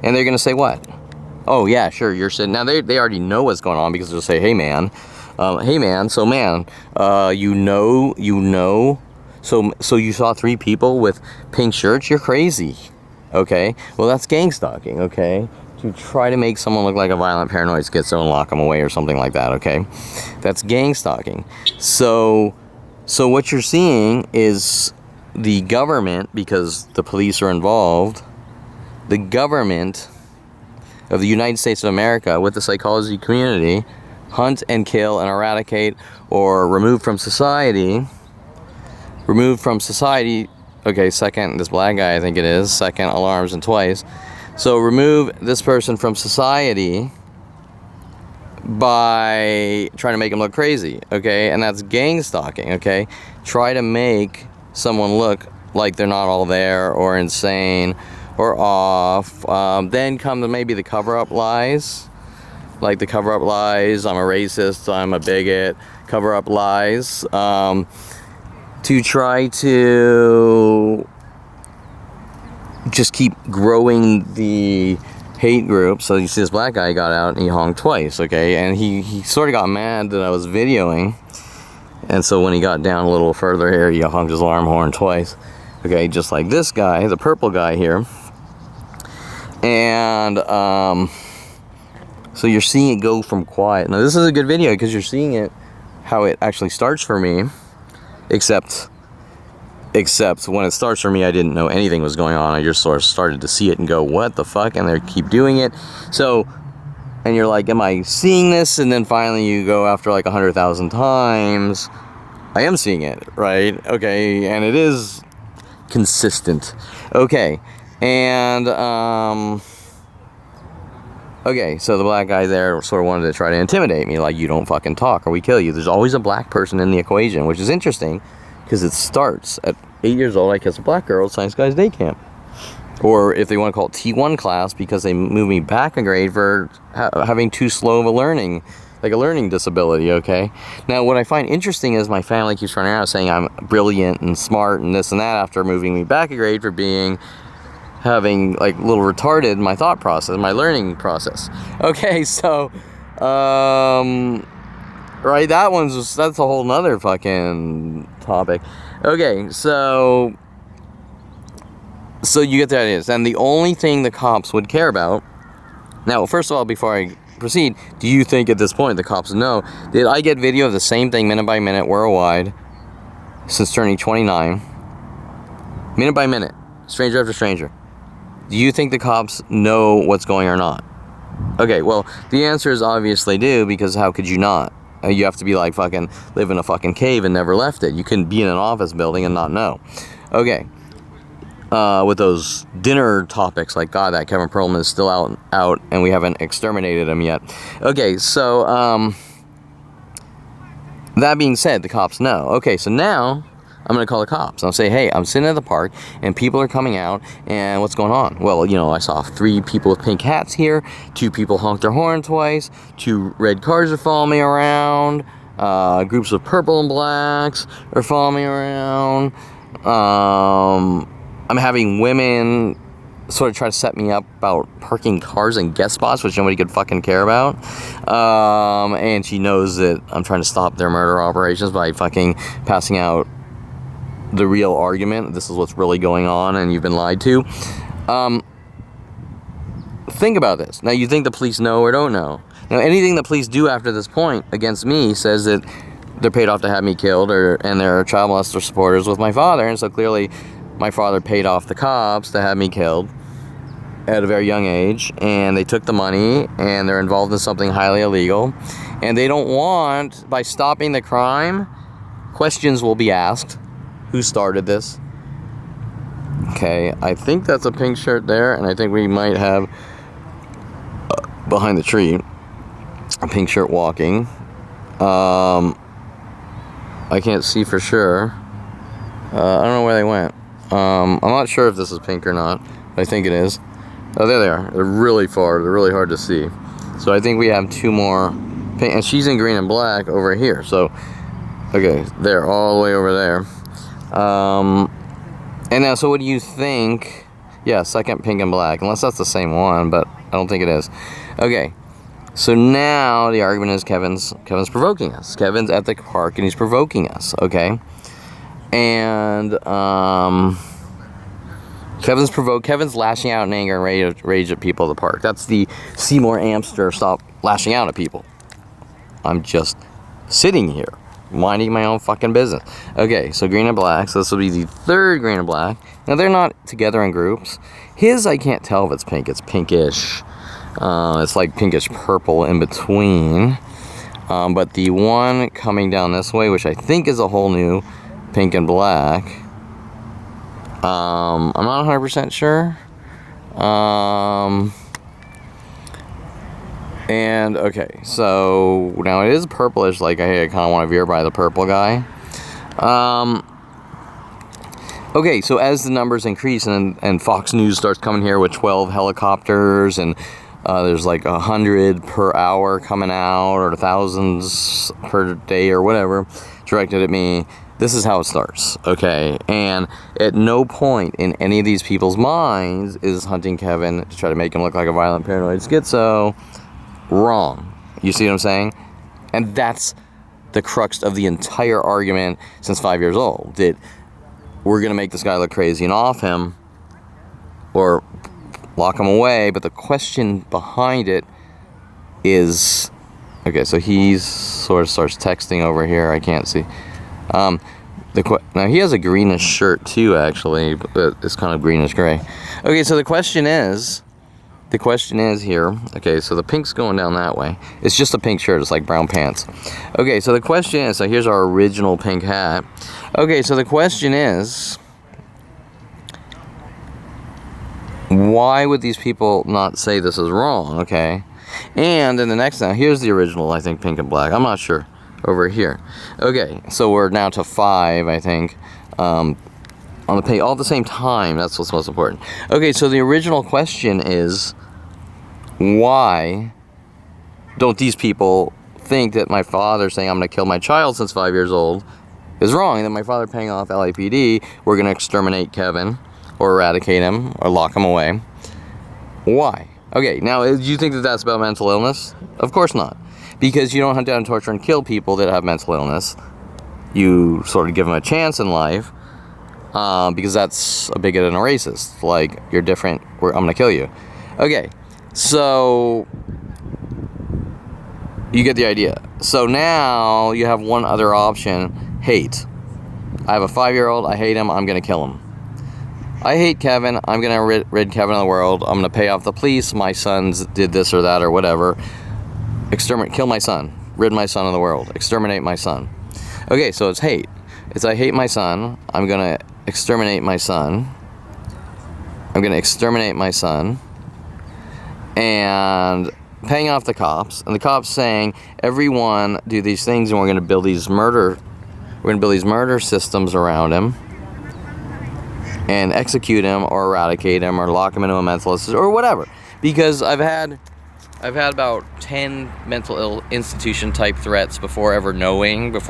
And they're going to say what? Oh, yeah, sure, you're sitting. Now, they already know what's going on, because they'll say, hey, man, so, man, you know, so you saw 3 people with pink shirts? You're crazy, okay? Well, that's gang stalking, okay? To try to make someone look like a violent paranoid schizo and lock them away or something like that, okay? That's gang stalking. So what you're seeing is the government, because the police are involved, the government of the United States of America with the psychology community hunt and kill and eradicate or remove from society. Okay, second, this black guy, I think it is, second alarms and twice. So remove this person from society by trying to make him look crazy, okay? And that's gang stalking, okay? Try to make someone look like they're not all there or insane or off. Then come maybe the cover-up lies. Like the cover-up lies, I'm a racist, I'm a bigot, cover-up lies. To try to just keep growing the hate group. So you see this black guy got out and he honked twice, okay? And he sort of got mad that I was videoing. And so when he got down a little further here, he honked his alarm horn twice. Okay, just like this guy, the purple guy here. And so you're seeing it go from quiet. Now this is a good video because you're seeing it, how it actually starts for me. Except Except when it starts for me, I didn't know anything was going on. I just sort of started to see it and go, what the fuck? And they keep doing it. So, and you're like, am I seeing this? And then finally you go after like 100,000 times. I am seeing it, right? Okay, and it is consistent. Okay, and, okay, so the black guy there sort of wanted to try to intimidate me, like, you don't fucking talk or we kill you. There's always a black person in the equation, which is interesting, because it starts at 8 years old, I kiss a black girl at Science Guys Day Camp. Or if they want to call it T1 class, because they moved me back a grade for having too slow of a learning, like a learning disability, okay? Now, what I find interesting is my family keeps running around saying I'm brilliant and smart and this and that after moving me back a grade for having like a little retarded in my thought process, my learning process. Okay, so, right, that's a whole nother fucking topic. Okay, so you get the ideas. And the only thing the cops would care about, now, first of all, before I proceed, do you think at this point the cops know? Did I get video of the same thing minute by minute worldwide since turning 29? Minute by minute, stranger after stranger. Do you think the cops know what's going or not? Okay, well, the answer is obviously do, because how could you not? You have to be like fucking live in a fucking cave and never left it. You couldn't be in an office building and not know. Okay. With those dinner topics, like, God, that Kevin Perlman is still out and we haven't exterminated him yet. Okay, so, that being said, the cops know. Okay, so now I'm going to call the cops. I'll say, hey, I'm sitting at the park, and people are coming out, and what's going on? Well, you know, I saw 3 people with pink hats here, 2 people honked their horn twice, 2 red cars are following me around, groups of purple and blacks are following me around, I'm having women sort of try to set me up about parking cars in guest spots, which nobody could fucking care about. And she knows that I'm trying to stop their murder operations by fucking passing out the real argument. This is what's really going on and you've been lied to. Think about this. Now, you think the police know or don't know. Now, anything the police do after this point against me says that they're paid off to have me killed, and they're child molester supporters with my father, and so clearly my father paid off the cops to have me killed at a very young age, and they took the money, and they're involved in something highly illegal, and they don't want, by stopping the crime, questions will be asked. Who started this? Okay, I think that's a pink shirt there, and I think we might have, behind the tree, a pink shirt walking. I can't see for sure. I don't know where they went. I'm not sure if this is pink or not. I think it is. Oh, there they are. They're really far. They're really hard to see. So I think we have 2 more pink. And she's in green and black over here. So, okay, they're all the way over there. And now, so what do you think? Yeah, second pink and black. Unless that's the same one, but I don't think it is. Okay. So now the argument is Kevin's provoking us. Kevin's at the park and he's provoking us. Okay. And Kevin's lashing out in anger and rage at people at the park. That's the Seymour Amster stop lashing out at people. I'm just sitting here, minding my own fucking business. Okay, so green and black. So this will be the 3rd green and black. Now they're not together in groups. His, I can't tell if it's pink. It's pinkish. It's like pinkish purple in between. But the one coming down this way, which I think is a whole new pink and black. I'm not 100% sure. And okay, so now it is purplish, like I kind of want to veer by the purple guy. Okay, so as the numbers increase and Fox News starts coming here with 12 helicopters and there's like 100 per hour coming out or thousands per day or whatever directed at me, this is how it starts, okay? And at no point in any of these people's minds is hunting Kevin to try to make him look like a violent paranoid schizo wrong. You see what I'm saying? And that's the crux of the entire argument since 5 years old. That we're going to make this guy look crazy and off him or lock him away, but the question behind it is... Okay, so he sort of starts texting over here. I can't see. Now he has a greenish shirt too, actually, but it's kind of greenish gray. Okay, so the question is here. Okay, so the pink's going down that way. It's just a pink shirt. It's like brown pants. Okay, so the question is. So here's our original pink hat. Okay, so the question is, why would these people not say this is wrong? Okay, and then the next now here's the original. I think pink and black. I'm not sure. Over here. Okay, so we're now to 5, I think, on the page, all at the same time. That's what's most important. Okay, so the original question is, why don't these people think that my father saying I'm going to kill my child since 5 years old is wrong, and that my father paying off LAPD, we're going to exterminate Kevin, or eradicate him, or lock him away? Why? Okay, now, do you think that that's about mental illness? Of course not. Because you don't hunt down, torture, and kill people that have mental illness. You sort of give them a chance in life, because that's a bigot and a racist. Like, you're different, I'm going to kill you. Okay, so you get the idea. So now you have one other option, hate. I have a 5-year-old, I hate him, I'm going to kill him. I hate Kevin, I'm going to rid Kevin of the world, I'm going to pay off the police, my sons did this or that or whatever. Kill my son, rid my son of the world, exterminate my son. Okay, so it's hate. It's I hate my son, I'm gonna exterminate my son. I'm gonna exterminate my son. And paying off the cops, and the cops saying, everyone do these things, and we're gonna build these murder systems around him, and execute him, or eradicate him, or lock him into a mental institution, or whatever. Because I've had about 10 mental ill institution type threats before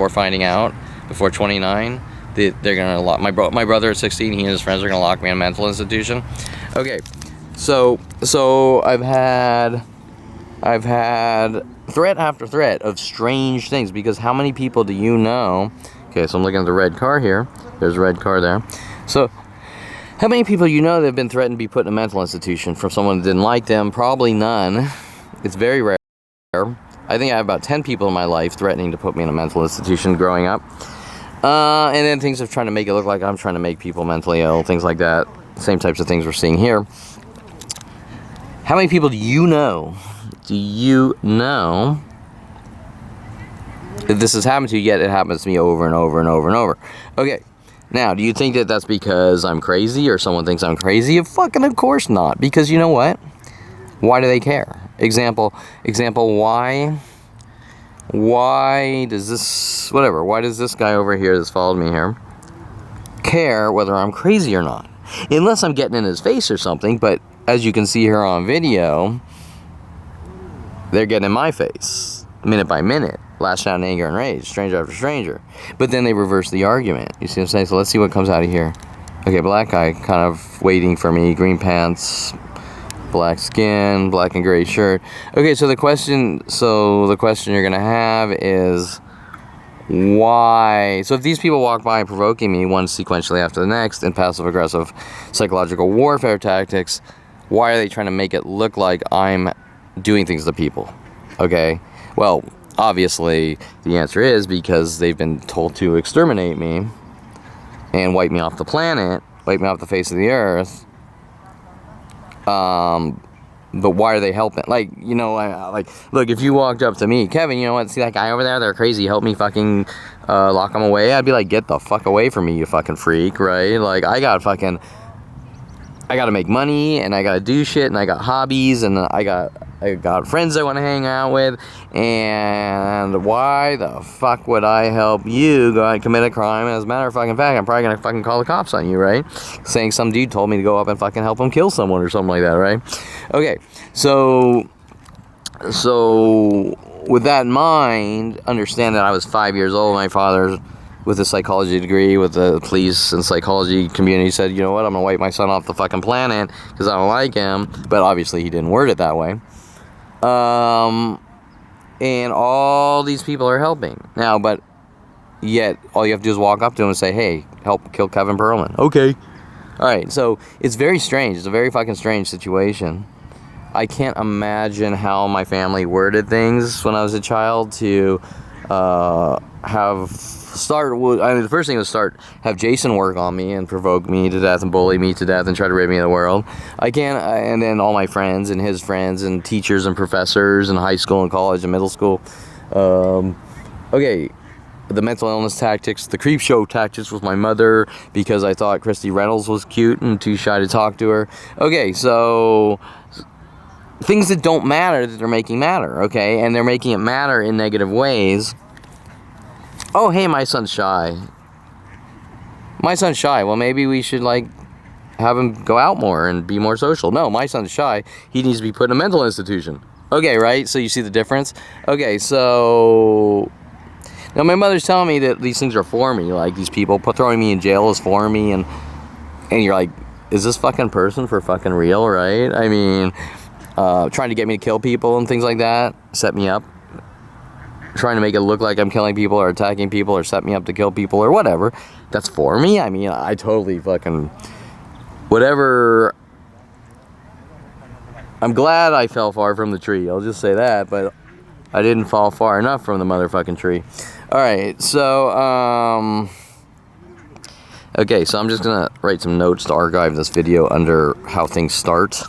finding out, before 29. They're gonna lock my brother at 16. He and his friends are gonna lock me in a mental institution. Okay, so I've had threat after threat of strange things, because how many people do you know? Okay, so I'm looking at the red car here. There's a red car there. So how many people you know that have been threatened to be put in a mental institution from someone that didn't like them? Probably none. It's very rare. I think I have about 10 people in my life threatening to put me in a mental institution growing up. And then things of trying to make it look like I'm trying to make people mentally ill, things like that. Same types of things we're seeing here. How many people do you know that this has happened to, yet it happens to me over and over and over and over? Okay, now, do you think that that's because I'm crazy, or someone thinks I'm crazy? Fucking of course not, because you know what? Why do they care? Example, why does this guy over here that's followed me here care whether I'm crazy or not? Unless I'm getting in his face or something, but as you can see here on video, they're getting in my face, minute by minute, lash out in anger and rage, stranger after stranger. But then they reverse the argument, you see what I'm saying? So let's see what comes out of here. Okay, black guy kind of waiting for me, green pants, black skin, black and gray shirt. Okay, so the question you're gonna have is, why? So if these people walk by provoking me one sequentially after the next in passive-aggressive psychological warfare tactics, why are they trying to make it look like I'm doing things to people? Okay, well, obviously the answer is because they've been told to exterminate me and wipe me off the planet, wipe me off the face of the earth. But why are they helping? Like, you know, look, if you walked up to me, Kevin, you know what, see that guy over there? They're crazy. Help me fucking lock them away. I'd be like, get the fuck away from me, you fucking freak, right? Like, I gotta make money, and I gotta do shit, and I got hobbies, and I got friends I want to hang out with, and why the fuck would I help you go out and commit a crime? As a matter of fucking fact, I'm probably gonna fucking call the cops on you, right? Saying some dude told me to go up and fucking help him kill someone or something like that, right? Okay, so with that in mind, understand that I was 5 years old. My father, with a psychology degree with the police and psychology community, said, you know what, I'm gonna wipe my son off the fucking planet because I don't like him. But obviously he didn't word it that way. And all these people are helping now, but yet all you have to do is walk up to him and say, hey, help kill Kevin Perlman. Okay. All right, so it's very strange. It's a very fucking strange situation. I can't imagine how my family worded things when I was a child to have the first thing was have Jason work on me and provoke me to death and bully me to death and try to rid me of the world. And then all my friends and his friends and teachers and professors in high school and college and middle school. Okay, the mental illness tactics, the creep show tactics with my mother because I thought Christy Reynolds was cute and too shy to talk to her. Okay, so things that don't matter that they're making matter, okay? And they're making it matter in negative ways. Oh, hey, my son's shy. My son's shy. Well, maybe we should, like, have him go out more and be more social. No, my son's shy. He needs to be put in a mental institution. Okay, right? So you see the difference? Okay, so now my mother's telling me that these things are for me. Like, these people throwing me in jail is for me. And you're like, is this fucking person for fucking real, right? I mean, trying to get me to kill people and things like that, set me up. Trying to make it look like I'm killing people or attacking people or set me up to kill people or whatever. That's for me. I mean, I totally fucking... Whatever... I'm glad I fell far from the tree. I'll just say that, but I didn't fall far enough from the motherfucking tree. Alright, so, okay, so I'm just gonna write some notes to archive this video under how things start.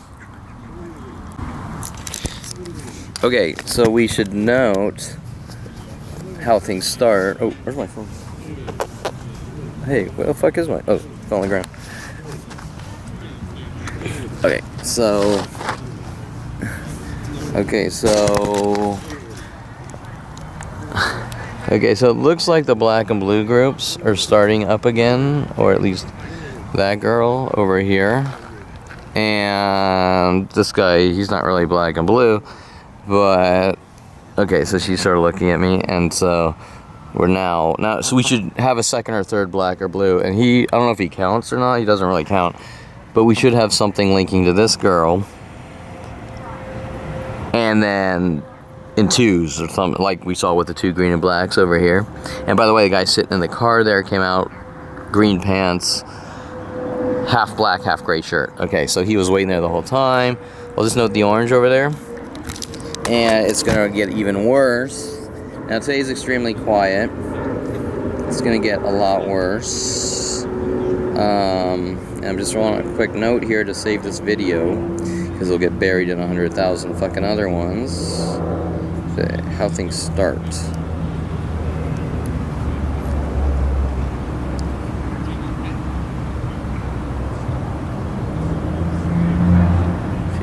Okay, so we should note how things start. Oh, where's my phone? Hey, where the fuck is my... Oh, it's on the ground. Okay, so... Okay, so... Okay, so it looks like the black and blue groups are starting up again, or at least that girl over here. And this guy, he's not really black and blue, but... Okay, so she started looking at me, and so we're now, so we should have a second or third black or blue, and I don't know if he counts or not, he doesn't really count, but we should have something linking to this girl, and then in twos, or something, like we saw with the two green and blacks over here. And by the way, the guy sitting in the car there came out, green pants, half black, half gray shirt. Okay, so he was waiting there the whole time. I'll just note the orange over there. And it's gonna get even worse. Now today's extremely quiet. It's gonna get a lot worse. And I'm just on a quick note here to save this video, because it'll get buried in 100,000 fucking other ones. Okay, how things start.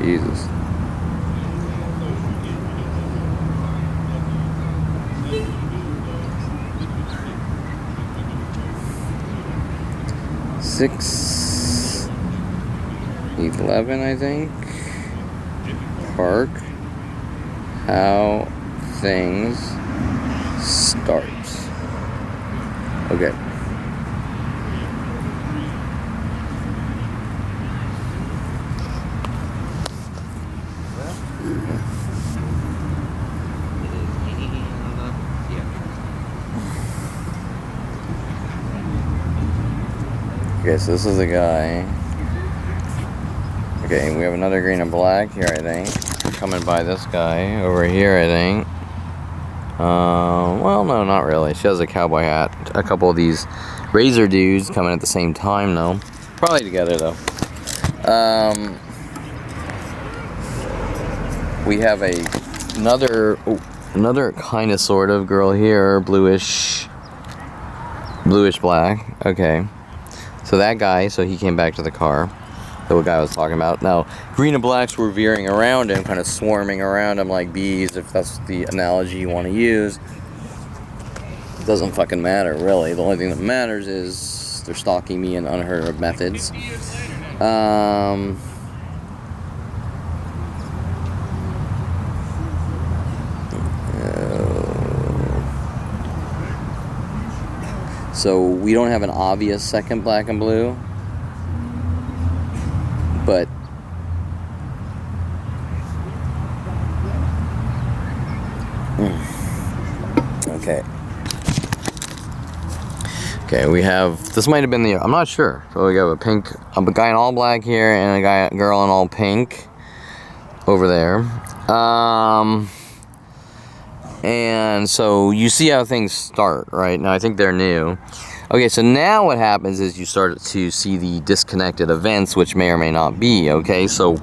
Jesus. Six 11, I think. Park. How things start. Okay. Okay, so this is the guy. Okay, we have another green and black here, I think. Coming by this guy over here, I think. Well, no, not really. She has a cowboy hat. A couple of these razor dudes coming at the same time, though. Probably together, though. We have another kind of sort of girl here, bluish black. Okay. So that guy, so he came back to the car, the guy I was talking about. Now, green and blacks were veering around him, kind of swarming around him like bees, if that's the analogy you want to use. It doesn't fucking matter, really. The only thing that matters is they're stalking me in unheard of methods. So we don't have an obvious second black and blue, but okay, we have, this might have been the, I'm not sure. So we have a guy in all black here and a girl in all pink over there. And so you see how things start, right? Now I think they're new. Okay, so now what happens is you start to see the disconnected events, which may or may not be, okay? So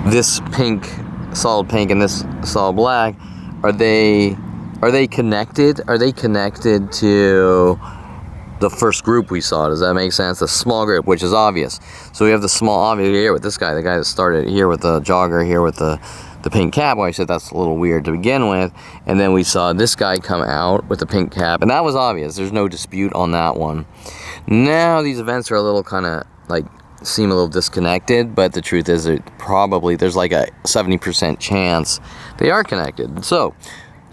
this pink, solid pink, and this solid black, are they connected? Are they connected to the first group we saw? Does that make sense? The small group, which is obvious. So we have the small, obvious here with this guy, the guy that started here with the jogger, here with the pink cap. Well, I said that's a little weird to begin with. And then we saw this guy come out with the pink cap, and that was obvious. There's no dispute on that one. Now these events are a little kind of like seem a little disconnected, but the truth is that probably there's like a 70% chance they are connected. So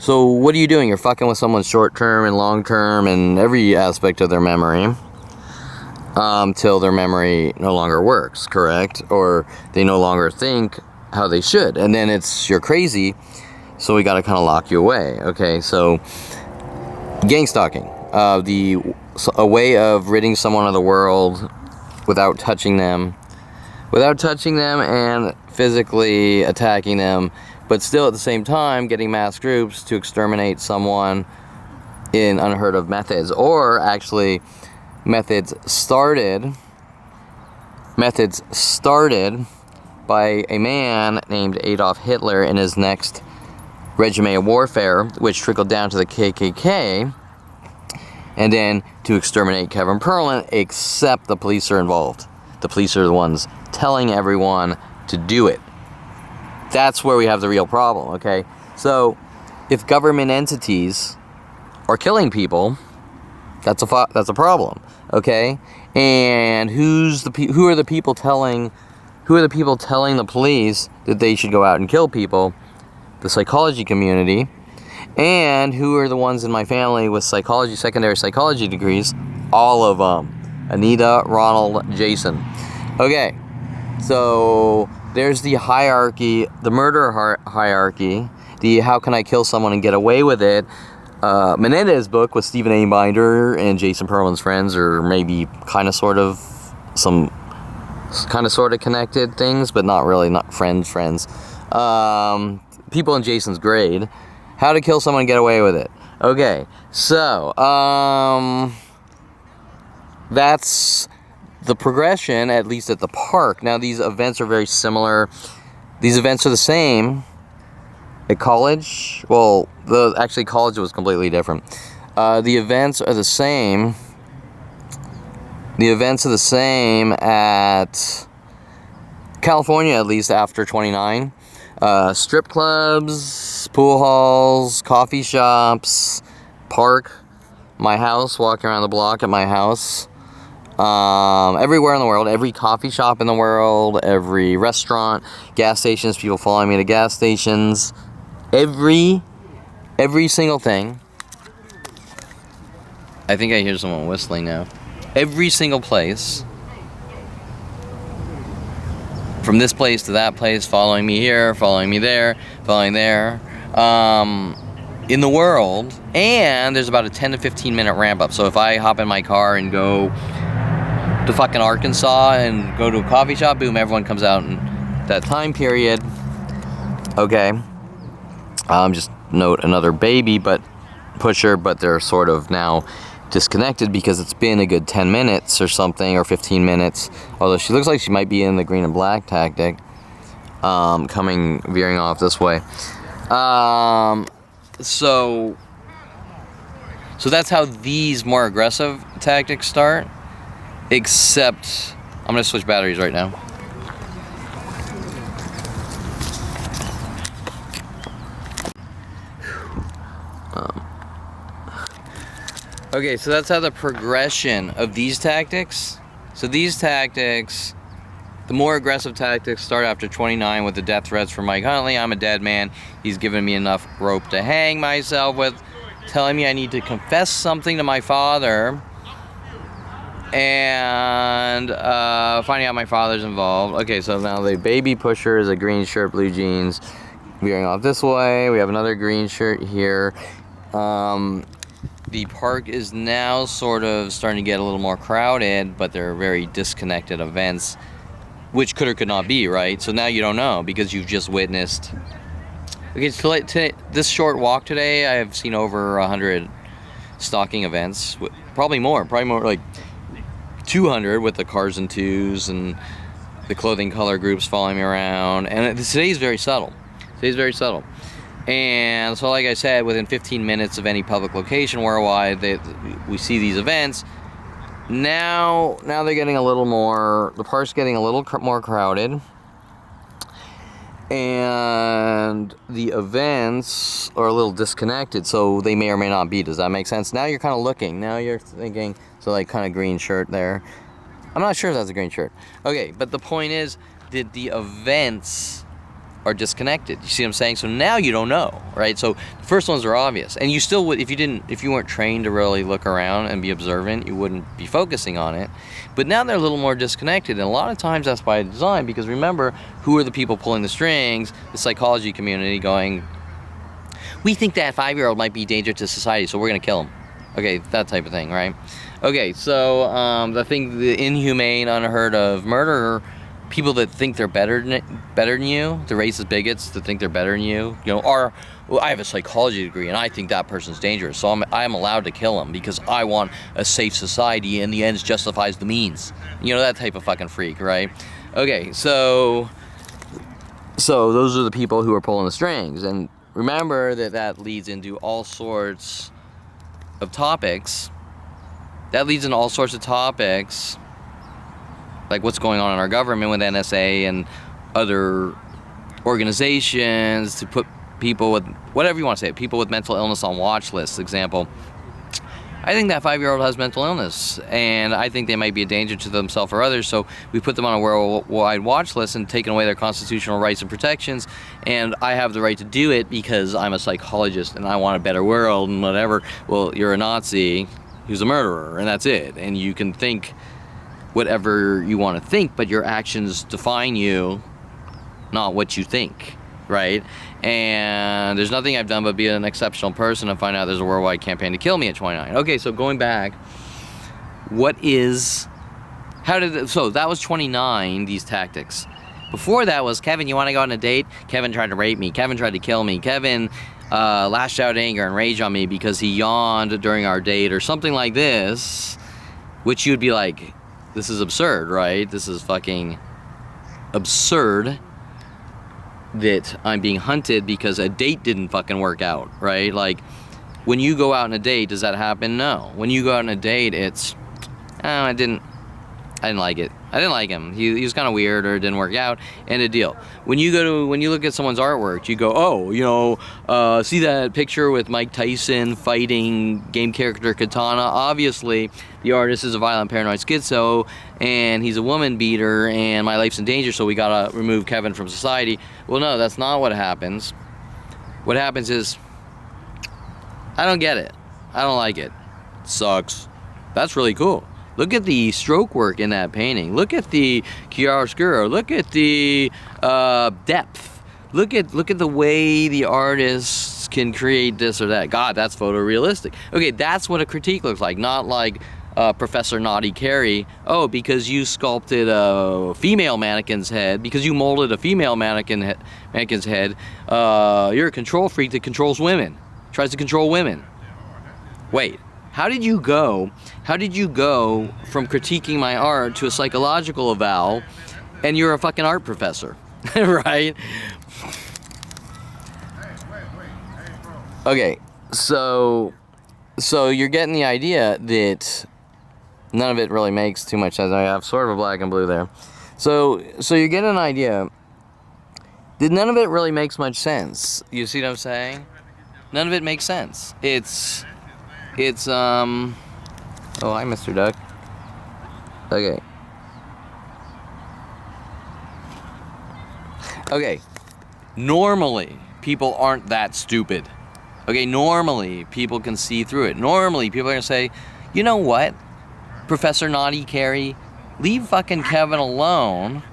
what are you doing? You're fucking with someone's short-term and long-term and every aspect of their memory till their memory no longer works, correct? Or they no longer think how they should. And then you're crazy, so we got to kind of lock you away. Okay, so gang stalking. A way of ridding someone of the world without touching them and physically attacking them, but still at the same time getting mass groups to exterminate someone in unheard of methods, or actually methods started by a man named Adolf Hitler in his next regime of warfare, which trickled down to the KKK, and then to exterminate Kevin Pearlman, except the police are involved. The police are the ones telling everyone to do it. That's where we have the real problem, okay? So, if government entities are killing people, that's a problem, okay? And who are the people telling the police that they should go out and kill people? The psychology community. And who are the ones in my family with secondary psychology degrees? All of them. Anita, Ronald, Jason. Okay, so there's the hierarchy, the murder hierarchy, the how can I kill someone and get away with it. Menendez's book with Stephen A. Binder and Jason Perlman's friends, or maybe kind of sort of connected things, but not really, not friends. People in Jason's grade. How to kill someone and get away with it. Okay, so, that's the progression, at least at the park. Now, these events are very similar. These events are the same at college. Well, actually, college was completely different. The events are the same. The events are the same at California, at least after 29. Strip clubs, pool halls, coffee shops, park, my house, walking around the block at my house. Everywhere in the world, every coffee shop in the world, every restaurant, gas stations, people following me to gas stations, every single thing. I think I hear someone whistling now. Every single place, from this place to that place, following me here, following me there, following there, in the world, and there's about a 10 to 15 minute ramp up. So if I hop in my car and go to fucking Arkansas and go to a coffee shop, boom, everyone comes out in that time period. Okay. Just note another baby pusher, but they're sort of now disconnected because it's been a good 10 minutes or something, or 15 minutes, although she looks like she might be in the green and black tactic, veering off this way. So that's how these more aggressive tactics start, except I'm gonna switch batteries right now. Okay, so that's how the progression of these tactics. So these tactics, the more aggressive tactics, start after 29 with the death threats from Mike Huntley. I'm a dead man. He's given me enough rope to hang myself with, telling me I need to confess something to my father, and finding out my father's involved. Okay, so now the baby pusher is a green shirt, blue jeans, veering off this way. We have another green shirt here. The park is now sort of starting to get a little more crowded, but they're very disconnected events, which could or could not be, right? So now you don't know, because you've just witnessed Okay, so today, this short walk today, I have seen over 100 stalking events. Probably more like 200 with the cars and twos and the clothing color groups following me around. And today's very subtle. Today's very subtle. And so, like I said, within 15 minutes of any public location worldwide, we see these events. Now they're getting a little more. The park's getting a little more crowded, and the events are a little disconnected. So they may or may not be. Does that make sense? Now you're kind of looking. Now you're thinking. So like kind of green shirt there. I'm not sure if that's a green shirt. Okay, but the point is that the events are disconnected. You see what I'm saying? So now you don't know, right? So the first ones are obvious, and you still would, if you weren't trained to really look around and be observant, you wouldn't be focusing on it. But now they're a little more disconnected, and a lot of times that's by design, because remember, who are the people pulling the strings? The psychology community going, we think that 5-year-old might be a danger to society, so we're gonna kill him. Okay, that type of thing, right? Okay, so the inhumane, unheard of murderer, people that think they're better than you, the racist bigots that think they're better than you, well, I have a psychology degree and I think that person's dangerous, so I'm allowed to kill him because I want a safe society and the ends justifies the means. That type of fucking freak, right? Okay, so those are the people who are pulling the strings, and remember that leads into all sorts of topics. Like what's going on in our government with NSA and other organizations to put people with, whatever you want to say, people with mental illness on watch lists. Example, I think that 5-year-old has mental illness, and I think they might be a danger to themselves or others, so we put them on a worldwide watch list and taken away their constitutional rights and protections, and I have the right to do it because I'm a psychologist and I want a better world and whatever. Well, you're a Nazi who's a murderer, and that's it. And you can think whatever you want to think, but your actions define you, not what you think, right? And there's nothing I've done but be an exceptional person and find out there's a worldwide campaign to kill me at 29. Okay, so going back, so that was 29, these tactics. Before that was, Kevin, you want to go on a date? Kevin tried to rape me. Kevin tried to kill me. Kevin lashed out anger and rage on me because he yawned during our date or something like this, which you'd be like, this is absurd, right? This is fucking absurd that I'm being hunted because a date didn't fucking work out, right? Like, when you go out on a date, does that happen? No. When you go out on a date, it's, I didn't like it. I didn't like him. He was kind of weird, or it didn't work out. End of deal. When you look at someone's artwork, you go, see that picture with Mike Tyson fighting game character Katana? Obviously, the artist is a violent paranoid schizo, and he's a woman beater, and my life's in danger, so we gotta remove Kevin from society. Well, no, that's not what happens. What happens is, I don't get it. I don't like it. Sucks. That's really cool. Look at the stroke work in that painting. Look at the chiaroscuro. Look at the depth. Look at the way the artists can create this or that. God, that's photorealistic. Okay, that's what a critique looks like. Not like Professor Naughty Carey. Oh, because you sculpted a female mannequin's head, because you molded a female mannequin's head, you're a control freak that controls women. Tries to control women. Wait. How did you go from critiquing my art to a psychological eval, and you're a fucking art professor, right? Okay, so you're getting the idea that none of it really makes too much sense. I have sort of a black and blue there. So you're getting an idea that none of it really makes much sense. You see what I'm saying? None of it makes sense. It's oh, hi, Mr. Duck. Okay, normally people aren't that stupid. Okay, normally people can see through it. Normally people are gonna say, you know what, Professor Naughty Carey, leave fucking Kevin alone.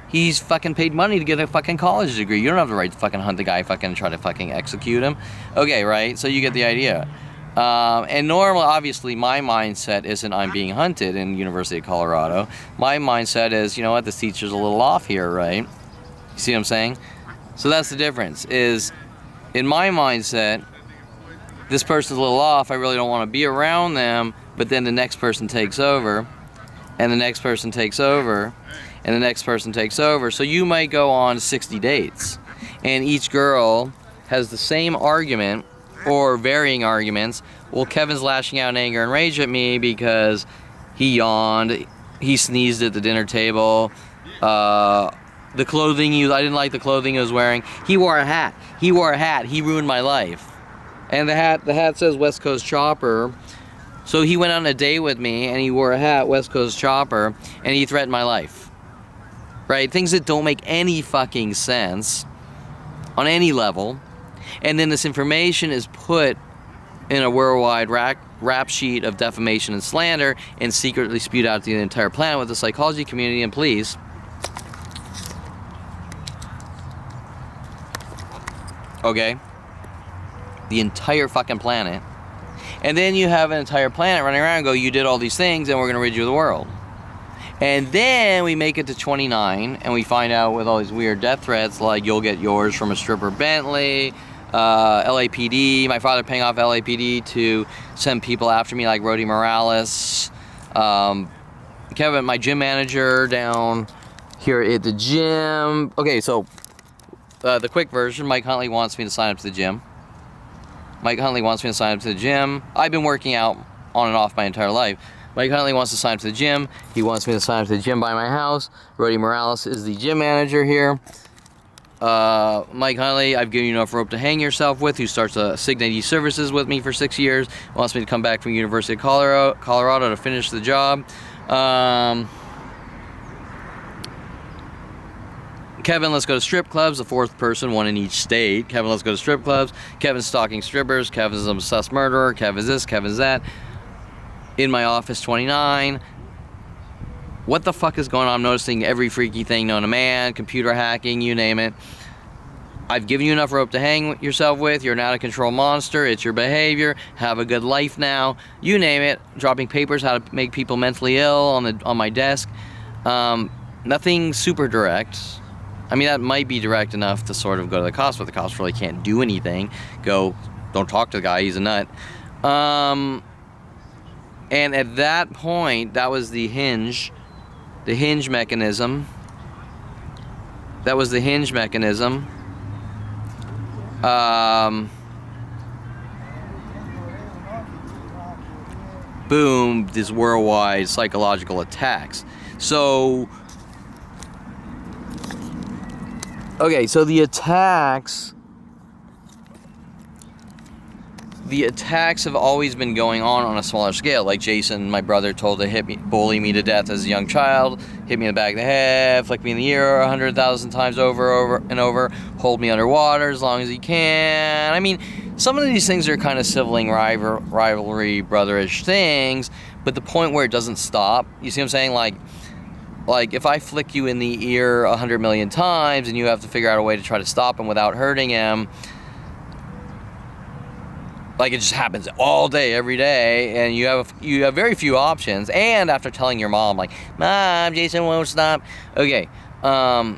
He's fucking paid money to get a fucking college degree. You don't have the right to fucking hunt the guy, fucking try to fucking execute him. Okay, right? So you get the idea. And normally, obviously, my mindset isn't I'm being hunted in University of Colorado. My mindset is, you know what, this teacher's a little off here, right? You see what I'm saying? So that's the difference, is in my mindset, this person's a little off, I really don't want to be around them, but then the next person takes over, and the next person takes over, and the next person takes over. So you might go on 60 dates, and each girl has the same argument, or varying arguments. Well, Kevin's lashing out in anger and rage at me because he yawned, he sneezed at the dinner table, the clothing I didn't like the clothing he was wearing. He wore a hat. He ruined my life. And the hat says West Coast Chopper. So he went on a date with me and he wore a hat, West Coast Chopper, and he threatened my life. Right? Things that don't make any fucking sense on any level. And then this information is put in a worldwide rap sheet of defamation and slander and secretly spewed out to the entire planet with the psychology community. And please, okay, the entire fucking planet. And then you have an entire planet running around and go, you did all these things and we're going to rid you of the world. And then we make it to 29 and we find out with all these weird death threats like you'll get yours from a stripper Bentley, LAPD, my father paying off LAPD to send people after me like Rody Morales, Kevin, my gym manager down here at the gym. Okay, so the quick version, Mike Huntley wants me to sign up to the gym. I've been working out on and off my entire life. Mike Huntley wants to sign up to the gym. He wants me to sign up to the gym by my house. Rody Morales is the gym manager here. Mike Huntley, I've given you enough rope to hang yourself with, who starts Signity Services with me for 6 years, wants me to come back from University of Colorado to finish the job. Kevin, let's go to strip clubs, the fourth person, one in each state. Kevin, let's go to strip clubs. Kevin's stalking strippers. Kevin's an obsessed murderer. Kevin's this, Kevin's that. In my office, 29. What the fuck is going on? I'm noticing every freaky thing known to man, computer hacking, you name it. I've given you enough rope to hang yourself with. You're an out-of-control monster. It's your behavior. Have a good life now. You name it. Dropping papers, how to make people mentally ill on my desk. Nothing super direct. I mean, that might be direct enough to sort of go to the cops, but the cops really can't do anything. Go, don't talk to the guy, he's a nut. And at that point, that was the hinge mechanism. Boom, these worldwide psychological attacks. So, okay, so the attacks have always been going on a smaller scale. Like Jason, my brother, told to bully me to death as a young child, hit me in the back of the head, flick me in the ear 100,000 times over and over, hold me underwater as long as he can. I mean, some of these things are kind of sibling rivalry, brotherish things, but the point where it doesn't stop, you see what I'm saying? Like if I flick you in the ear 100 million times and you have to figure out a way to try to stop him without hurting him, like it just happens all day, every day, and you have very few options. And after telling your mom, like, Mom, Jason won't stop. Okay, well,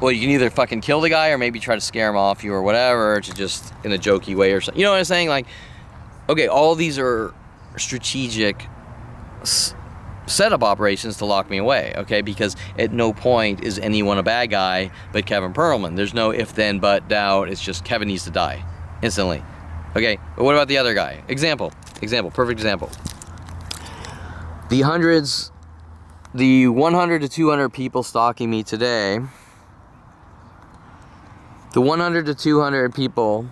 you can either fucking kill the guy or maybe try to scare him off you or whatever, to just in a jokey way or something. You know what I'm saying? Like, okay, all these are strategic setup operations to lock me away, okay? Because at no point is anyone a bad guy but Kevin Perlman. There's no if, then, but, doubt. It's just Kevin needs to die instantly. Okay, but what about the other guy? Perfect example. The 100 to 200 people stalking me today, the 100 to 200 people,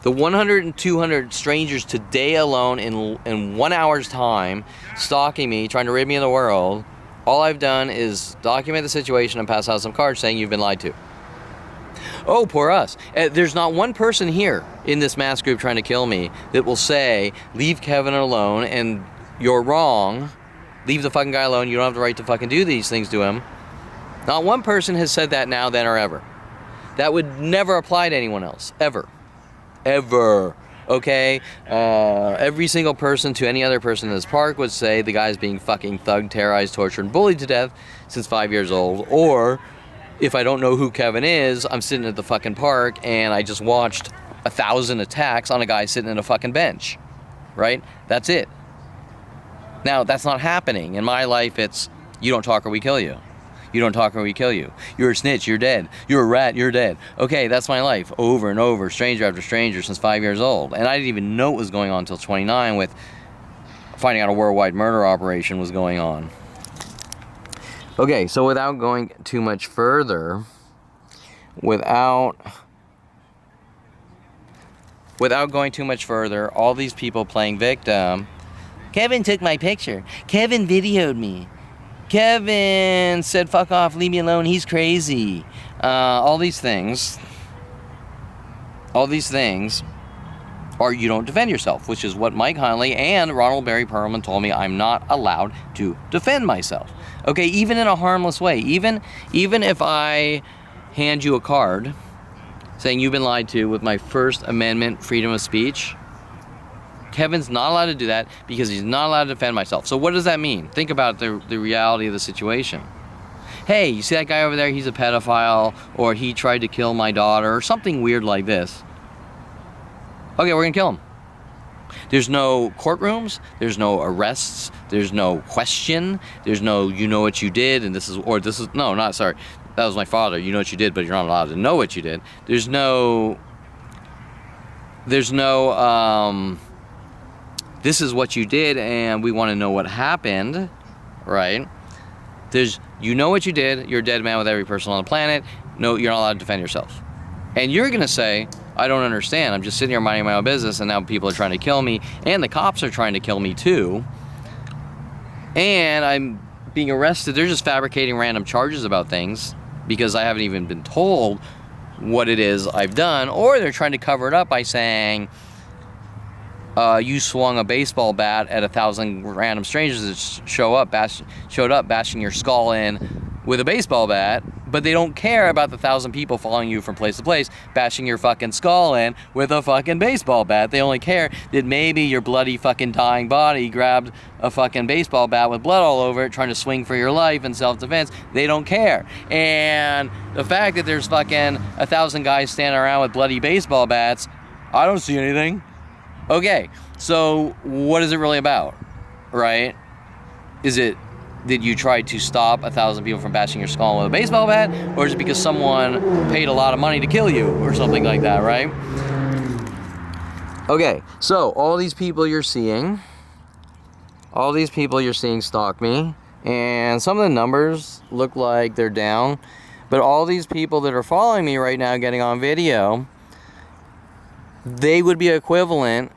the 100 and 200 strangers today alone in 1 hour's time stalking me, trying to rid me of the world, all I've done is document the situation and pass out some cards saying you've been lied to. Oh, poor us. There's not one person here in this mass group trying to kill me that will say, leave Kevin alone and you're wrong. Leave the fucking guy alone. You don't have the right to fucking do these things to him. Not one person has said that now, then, or ever. That would never apply to anyone else. Ever. Okay? Every single person to any other person in this park would say the guy's being fucking thugged, terrorized, tortured, and bullied to death since 5 years old. Or if I don't know who Kevin is, I'm sitting at the fucking park and I just watched 1,000 attacks on a guy sitting in a fucking bench, right? That's it. Now, that's not happening. In my life, it's, you don't talk or we kill you. You don't talk or we kill you. You're a snitch, you're dead. You're a rat, you're dead. Okay, that's my life, over and over, stranger after stranger since 5 years old. And I didn't even know what was going on until 29 with finding out a worldwide murder operation was going on. Okay, so without going too much further, without going too much further, all these people playing victim. Kevin took my picture. Kevin videoed me. Kevin said, fuck off, leave me alone, he's crazy. All these things are you don't defend yourself, which is what Mike Hunley and Ronald Barry Perlman told me I'm not allowed to defend myself. Okay, even in a harmless way, even if I hand you a card saying you've been lied to with my First Amendment freedom of speech, Kevin's not allowed to do that because he's not allowed to defend myself. So what does that mean? Think about the reality of the situation. Hey, you see that guy over there? He's a pedophile, or he tried to kill my daughter, or something weird like this. Okay, we're gonna kill him. There's no courtrooms, there's no arrests, there's no question, there's no you know what you did, and this is, no, not, sorry, that was my father, you know what you did, but you're not allowed to know what you did. There's no, this is what you did and we want to know what happened, right? There's, you know what you did, you're a dead man with every person on the planet, no, you're not allowed to defend yourself. And you're gonna say, I don't understand, I'm just sitting here minding my own business and now people are trying to kill me and the cops are trying to kill me too. And I'm being arrested, they're just fabricating random charges about things because I haven't even been told what it is I've done, or they're trying to cover it up by saying, you swung a baseball bat at 1,000 random strangers that showed up bashing your skull in with a baseball bat, but they don't care about the 1,000 people following you from place to place bashing your fucking skull in with a fucking baseball bat. They only care that maybe your bloody fucking dying body grabbed a fucking baseball bat with blood all over it trying to swing for your life in self-defense. They don't care. And the fact that there's fucking 1,000 guys standing around with bloody baseball bats, I don't see anything. Okay, so what is it really about, right? Is it that you tried to stop 1,000 people from bashing your skull with a baseball bat, or is it because someone paid a lot of money to kill you, or something like that, right? Okay, so all these people you're seeing stalk me, and some of the numbers look like they're down, but all these people that are following me right now getting on video, they would be equivalent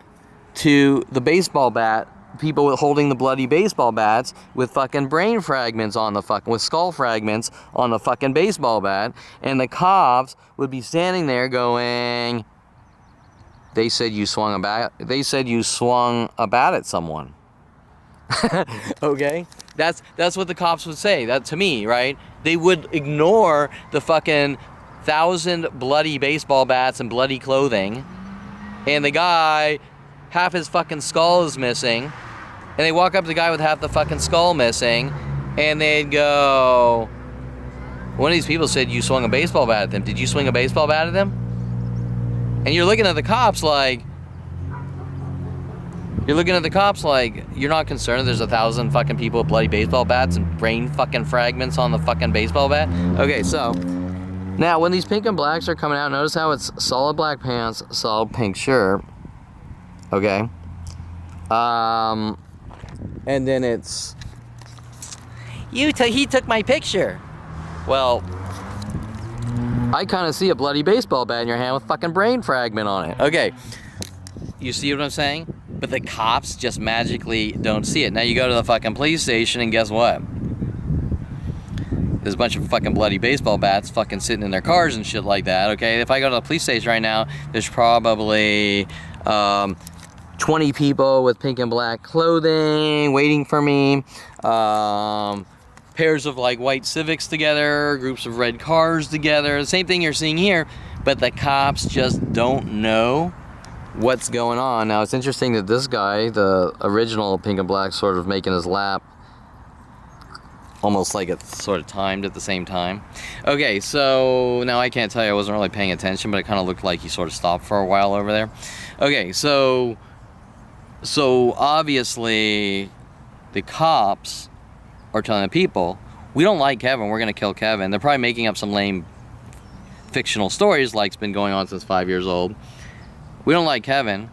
to the baseball bat, people holding the bloody baseball bats with fucking brain fragments on the fucking, with skull fragments on the fucking baseball bat, and the cops would be standing there going, they said you swung a bat at someone. Okay? That's what the cops would say, that to me, right? They would ignore the fucking 1,000 bloody baseball bats and bloody clothing, and the guy, half his fucking skull is missing, and they walk up to the guy with half the fucking skull missing, and they'd go, one of these people said you swung a baseball bat at them. Did you swing a baseball bat at them? And you're looking at the cops like, you're not concerned that there's 1,000 fucking people with bloody baseball bats and brain fucking fragments on the fucking baseball bat? Okay, so now, when these pink and blacks are coming out, notice how it's solid black pants, solid pink shirt, okay? And then it's, he took my picture. Well, I kind of see a bloody baseball bat in your hand with fucking brain fragment on it. Okay, you see what I'm saying? But the cops just magically don't see it. Now you go to the fucking police station and guess what? There's a bunch of fucking bloody baseball bats fucking sitting in their cars and shit like that, okay? If I go to the police station right now, there's probably 20 people with pink and black clothing waiting for me. Pairs of like white Civics together, groups of red cars together. The same thing you're seeing here, but the cops just don't know what's going on. Now, it's interesting that this guy, the original pink and black, sort of making his lap almost like it's sort of timed at the same time. Okay, so now I can't tell you, I wasn't really paying attention, but it kind of looked like he sort of stopped for a while over there. Okay, so obviously the cops are telling the people, we don't like Kevin, we're gonna kill Kevin. They're probably making up some lame fictional stories like's been going on since 5 years old. We don't like Kevin.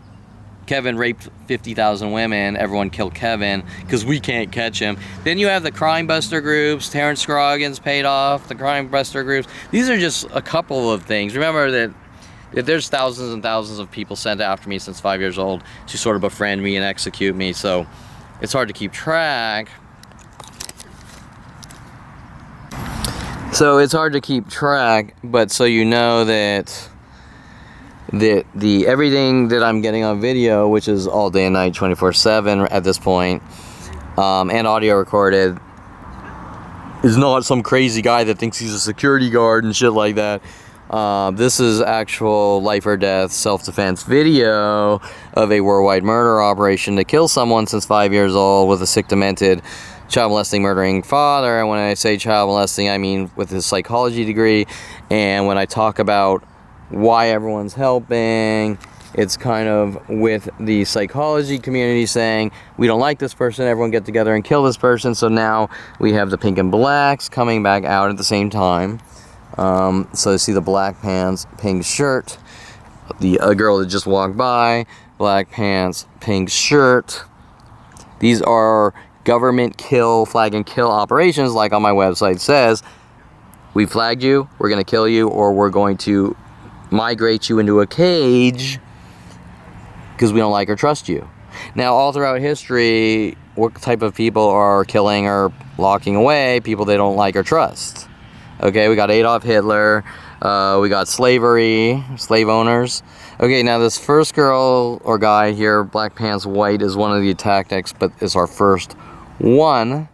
Kevin raped 50,000 women, everyone killed Kevin because we can't catch him. Then you have the crime buster groups, Terrence Scroggins paid off, the crime buster groups. These are just a couple of things. Remember that there's thousands and thousands of people sent after me since 5 years old to sort of befriend me and execute me, so it's hard to keep track. So it's hard to keep track, but so you know that the everything that I'm getting on video, which is all day and night, 24/7 at this point, and audio recorded, is not some crazy guy that thinks he's a security guard and shit like that. This is actual life or death self-defense video of a worldwide murder operation to kill someone since 5 years old with a sick, demented, child molesting, murdering father. And when I say child molesting, I mean with his psychology degree. And when I talk about why everyone's helping, it's kind of with the psychology community saying, we don't like this person, everyone get together and kill this person. So now we have the pink and blacks coming back out at the same time. So you see the black pants, pink shirt, a girl that just walked by, black pants, pink shirt. These are government kill, flag and kill operations, like on my website says. We flagged you, we're going to kill you, or we're going to migrate you into a cage because we don't like or trust you. Now, all throughout history, what type of people are killing or locking away? People they don't like or trust. Okay, we got Adolf Hitler, we got slavery, slave owners. Okay, now this first girl or guy here, black pants, white, is one of the tactics, but it's our first one.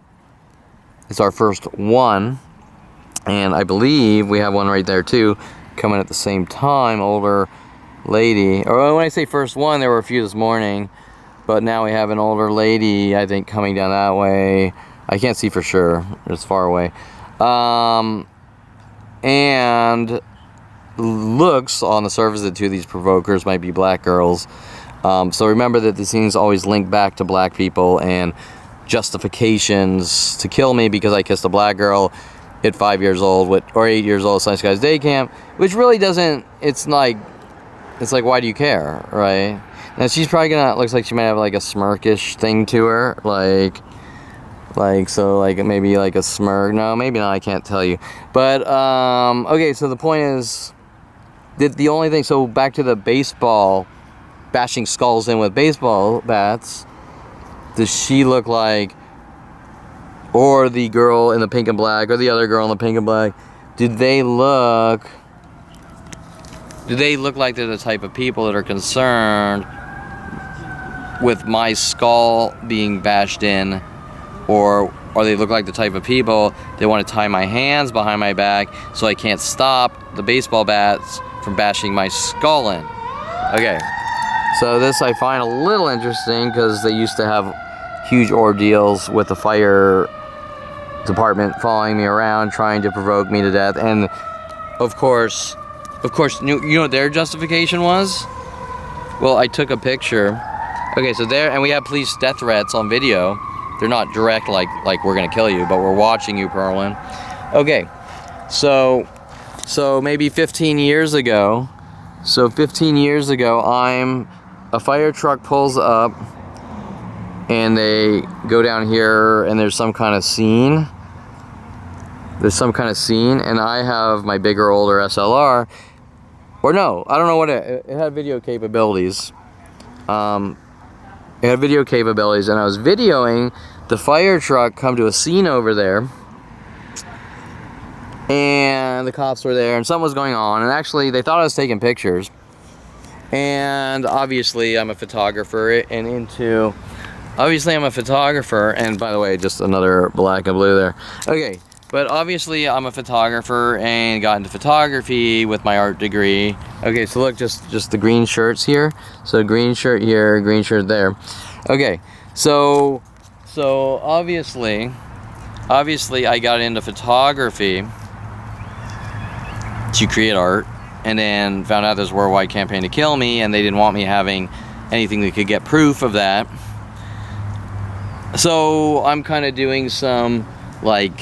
It's our first one. And I believe we have one right there too, coming at the same time, older lady. Or when I say first one, there were a few this morning, but now we have an older lady, I think, coming down that way. I can't see for sure, it's far away. And looks on the surface that two of these provokers might be black girls. So remember that the scenes always link back to black people and justifications to kill me because I kissed a black girl at 5 years old or 8 years old, Science Guys Day Camp, which really doesn't, it's like, why do you care, right? Now she's probably gonna, looks like she might have like a smirkish thing to her, like maybe like a smirk. No, maybe not, I can't tell you. But, okay, so the point is, that the only thing, so back to the baseball, bashing skulls in with baseball bats, does she look like, or the girl in the pink and black, or the other girl in the pink and black, do they look like they're the type of people that are concerned with my skull being bashed in, or they look like the type of people that want to tie my hands behind my back so I can't stop the baseball bats from bashing my skull in? Okay, so this I find a little interesting because they used to have huge ordeals with the fire department following me around trying to provoke me to death. And of course, you know what their justification was? Well, I took a picture. Okay, so there, and we have police death threats on video. They're not direct, like we're gonna kill you, but we're watching you, Perlin. Okay, so maybe 15 years ago. So 15 years ago, a fire truck pulls up, and they go down here, and there's some kind of scene. And I have my bigger, older SLR, or no, I don't know what it had video capabilities. It had video capabilities, and I was videoing the fire truck come to a scene over there, and the cops were there, and something was going on, and actually they thought I was taking pictures. And obviously I'm a photographer, and by the way, just another black and blue there. Okay, but obviously I'm a photographer and got into photography with my art degree. Okay, so look, just the green shirts here. So green shirt here, green shirt there. Okay, so obviously obviously I got into photography to create art, and then found out there's a worldwide campaign to kill me, and they didn't want me having anything that could get proof of that. So I'm kind of doing some, like,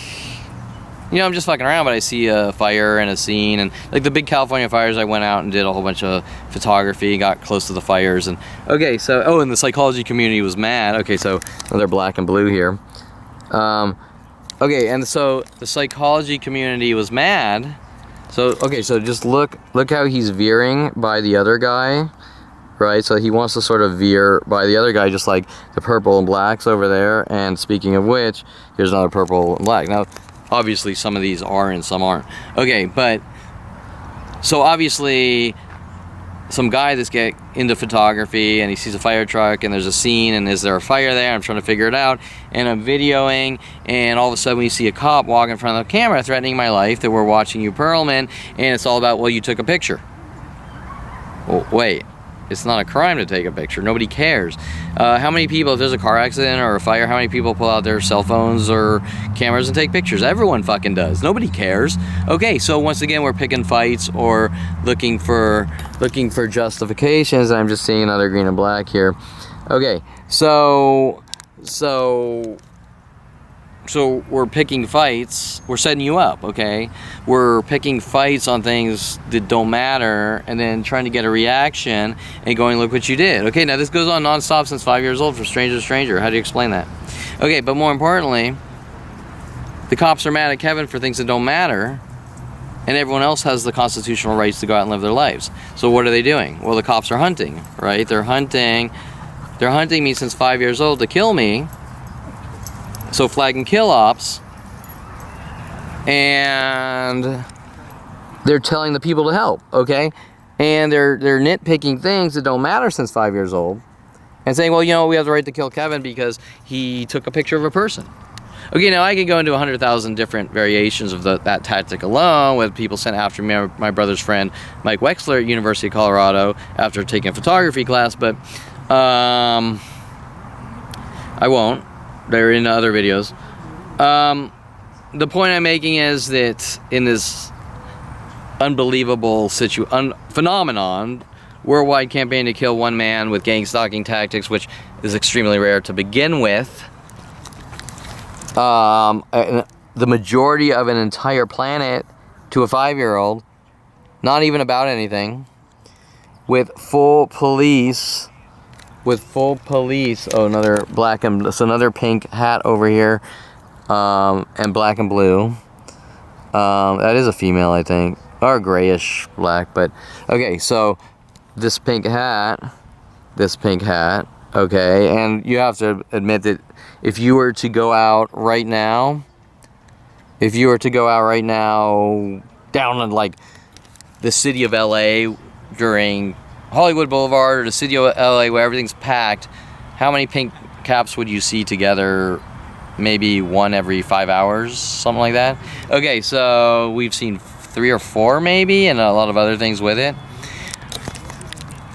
you know, I'm just fucking around, but I see a fire and a scene, and like the big California fires, I went out and did a whole bunch of photography, got close to the fires, and okay, so, oh, and the psychology community was mad. Okay, so they're black and blue here. Okay, and so the psychology community was mad. So, okay, so just look how he's veering by the other guy, right? So he wants to sort of veer by the other guy, just like the purple and blacks over there. And speaking of which, here's another purple and black. Now, obviously some of these are and some aren't. Okay, but so obviously some guy that's get into photography, and he sees a fire truck, and there's a scene, and is there a fire there? I'm trying to figure it out, and I'm videoing, and all of a sudden we see a cop walk in front of the camera threatening my life, that we're watching you, Perlman, and it's all about, well, you took a picture. Well, wait. It's not a crime to take a picture. Nobody cares. How many people, if there's a car accident or a fire, how many people pull out their cell phones or cameras and take pictures? Everyone fucking does. Nobody cares. Okay, so once again, we're picking fights or looking for justifications. I'm just seeing another green and black here. Okay, so we're picking fights, we're setting you up, okay? We're picking fights on things that don't matter, and then trying to get a reaction and going, look what you did. Okay, now this goes on nonstop since 5 years old, from stranger to stranger. How do you explain that? Okay, but more importantly, the cops are mad at Kevin for things that don't matter, and everyone else has the constitutional rights to go out and live their lives. So what are they doing? Well, the cops are hunting, right? They're hunting me since 5 years old to kill me. So flag and kill ops, and they're telling the people to help, okay? And they're nitpicking things that don't matter since 5 years old, and saying, well, you know, we have the right to kill Kevin because he took a picture of a person. Okay, now I can go into 100,000 different variations of that tactic alone, with people sent after me, my brother's friend Mike Wexler at University of Colorado after taking a photography class, but I won't. They're in other videos. The point I'm making is that in this unbelievable phenomenon, worldwide campaign to kill one man with gang stalking tactics, which is extremely rare to begin with, the majority of an entire planet to a 5-year-old, not even about anything, with full police. Oh, another black and, so another pink hat over here, and black and blue. That is a female, I think, or grayish black, but okay, so this pink hat, okay, and you have to admit that if you were to go out right now, down in like the city of LA during Hollywood Boulevard, or the city of LA where everything's packed, how many pink caps would you see together? Maybe one every 5 hours, something like that. Okay, so we've seen 3 or 4 maybe, and a lot of other things with it.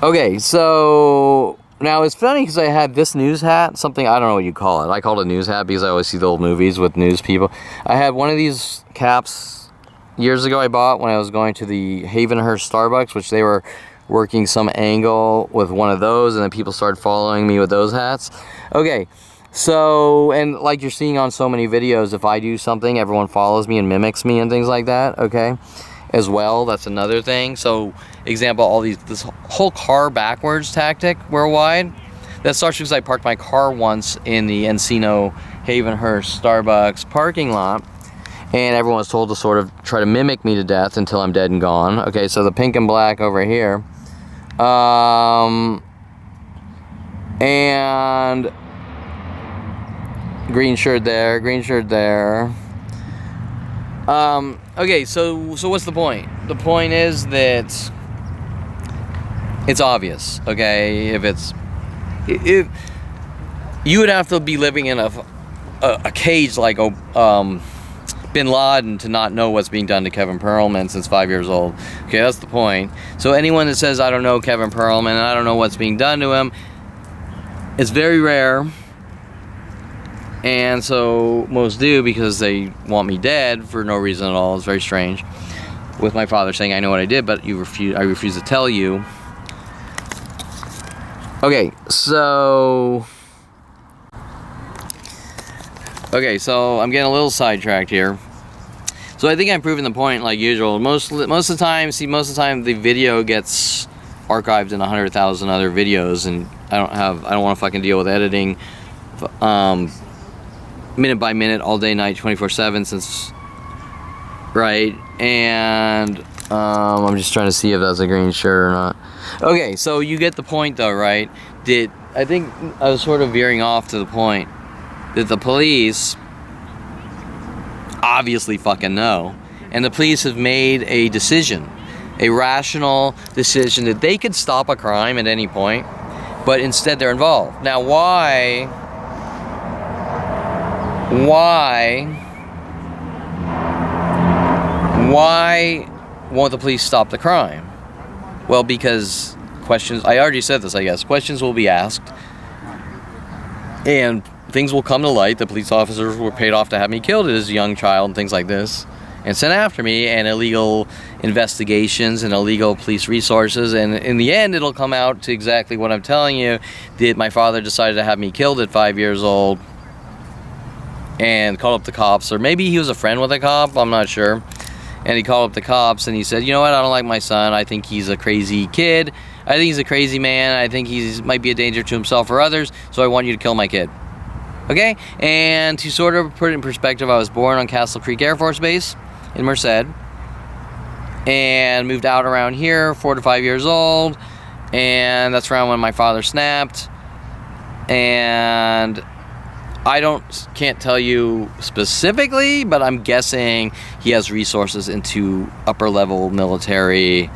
Okay, so now it's funny because I had this news hat, something, I don't know what you call it. I call it a news hat because I always see the old movies with news people. I had one of these caps years ago I bought when I was going to the Havenhurst Starbucks, which they were working some angle with one of those, and then people started following me with those hats. Okay, so, and like you're seeing on so many videos, if I do something, everyone follows me and mimics me and things like that, okay, as well. That's another thing. So, example, this whole car backwards tactic worldwide, that starts because I parked my car once in the Encino Havenhurst Starbucks parking lot, and everyone was told to sort of try to mimic me to death until I'm dead and gone. Okay, so the pink and black over here. And green shirt there. Okay, so what's the point? The point is that it's obvious, okay? If you would have to be living in a cage like Bin Laden to not know what's being done to Kevin Perlman since 5 years old. Okay, that's the point. So anyone that says, I don't know Kevin Perlman and I don't know what's being done to him, it's very rare. And so most do because they want me dead for no reason at all. It's very strange. With my father saying, I know what I did, but I refuse to tell you. Okay, so I'm getting a little sidetracked here. So I think I'm proving the point like usual. Most of the time the video gets archived in 100,000 other videos, and I don't want to fucking deal with editing minute by minute, all day, night, 24/7, since, right? And I'm just trying to see if that's a green shirt or not. Okay, so you get the point though, right? I think I was sort of veering off to the point that the police obviously fucking know, and the police have made a decision, a rational decision that they could stop a crime at any point, but instead they're involved. Now why won't the police stop the crime? Well, because questions, I already said this, I guess, questions will be asked and things will come to light. The police officers were paid off to have me killed as a young child and things like this, and sent after me, and illegal investigations and illegal police resources, and in the end it'll come out to exactly what I'm telling you, that my father decided to have me killed at 5 years old and called up the cops, or maybe he was a friend with a cop, I'm not sure, and he called up the cops and he said, you know what, I don't like my son, I think he's a crazy kid, I think he's a crazy man, I think he might be a danger to himself or others, so I want you to kill my kid. Okay, and to sort of put it in perspective, I was born on Castle Creek Air Force Base in Merced, and moved out around here, 4 to 5 years old, and that's around when my father snapped, and I can't tell you specifically, but I'm guessing he has resources into upper level military,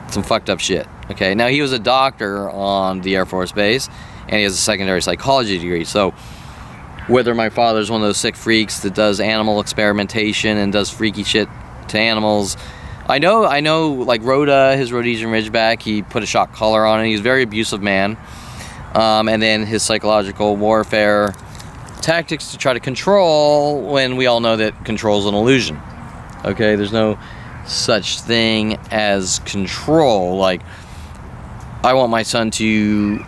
some fucked up shit. Okay, now he was a doctor on the Air Force Base, and he has a secondary psychology degree, so whether my father's one of those sick freaks that does animal experimentation and does freaky shit to animals, I know like Rhoda, his Rhodesian Ridgeback, he put a shock collar on it, he's a very abusive man. And then his psychological warfare tactics to try to control, when we all know that control is an illusion. Okay, there's no such thing as control. Like, I don't want my son to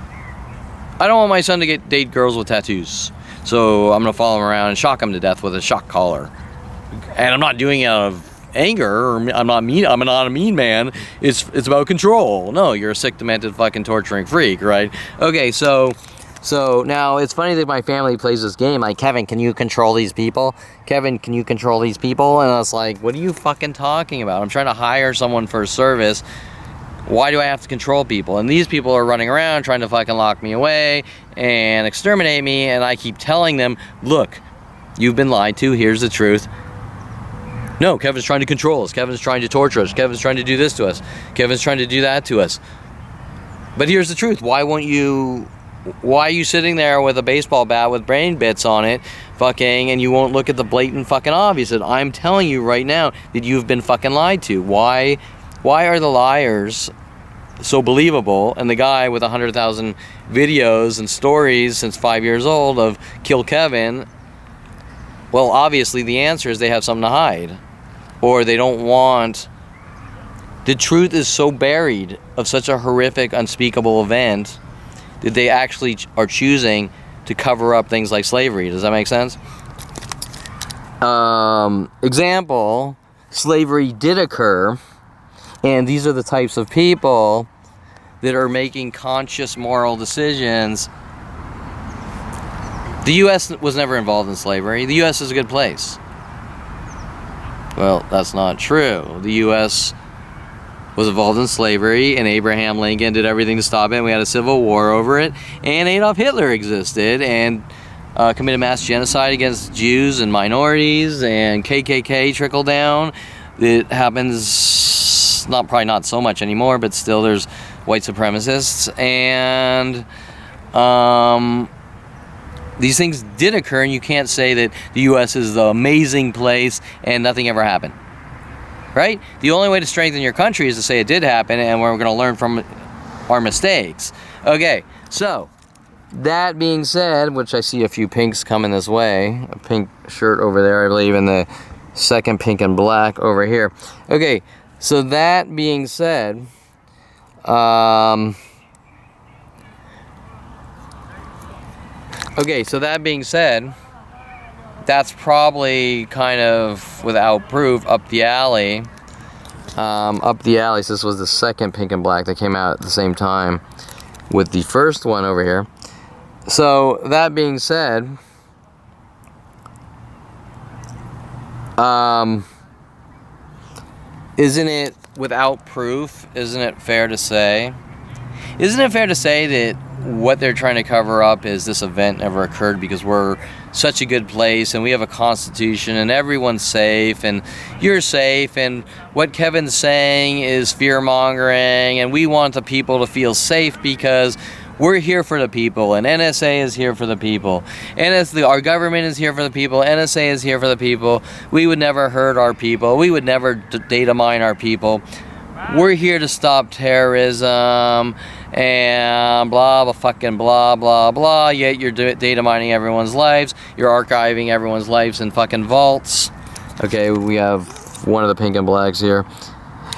date girls with tattoos, so I'm gonna follow him around and shock him to death with a shock collar. And I'm not doing it out of anger, or I'm not a mean man. It's about control. No, you're a sick, demented, fucking torturing freak, right? Okay, so now it's funny that my family plays this game like, Kevin, can you control these people? Kevin, can you control these people? And I was like, what are you fucking talking about? I'm trying to hire someone for a service. Why do I have to control people? And these people are running around trying to fucking lock me away and exterminate me, and I keep telling them, look, you've been lied to, here's the truth. No, Kevin's trying to control us. Kevin's trying to torture us. Kevin's trying to do this to us. Kevin's trying to do that to us. But here's the truth. Why are you sitting there with a baseball bat with brain bits on it, fucking, and you won't look at the blatant fucking obvious? That I'm telling you right now that you've been fucking lied to. Why are the liars so believable, and the guy with 100,000 videos and stories since 5 years old of kill Kevin? Well, obviously the answer is they have something to hide. Or they don't want... The truth is so buried of such a horrific, unspeakable event that they actually are choosing to cover up things like slavery. Does that make sense? Example, slavery did occur, and these are the types of people that are making conscious moral decisions. The U.S. was never involved in slavery. The U.S. is a good place. Well, that's not true. The U.S. was involved in slavery, and Abraham Lincoln did everything to stop it, and we had a civil war over it, and Adolf Hitler existed, and committed mass genocide against Jews and minorities, and KKK trickled down. It happens, probably not so much anymore, but still there's white supremacists, and these things did occur, and you can't say that the U.S. is the amazing place and nothing ever happened. Right? The only way to strengthen your country is to say it did happen, and we're going to learn from our mistakes. Okay, so that being said, which I see a few pinks coming this way, a pink shirt over there, I believe, and the second pink and black over here. Okay, so that being said, that's probably kind of without proof up the alley. So this was the second pink and black that came out at the same time with the first one over here. So that being said, isn't it without proof? Isn't it fair to say? Isn't it fair to say that what they're trying to cover up is this event never occurred because we're such a good place and we have a constitution and everyone's safe and you're safe, and what Kevin's saying is fear-mongering, and we want the people to feel safe because we're here for the people, and NSA is here for the people, our government is here for the people, NSA is here for the people. We would never hurt our people, we would never data mine our people. We're here to stop terrorism and blah blah, yet you're data mining everyone's lives, you're archiving everyone's lives in fucking vaults. Okay, we have one of the pink and blacks here.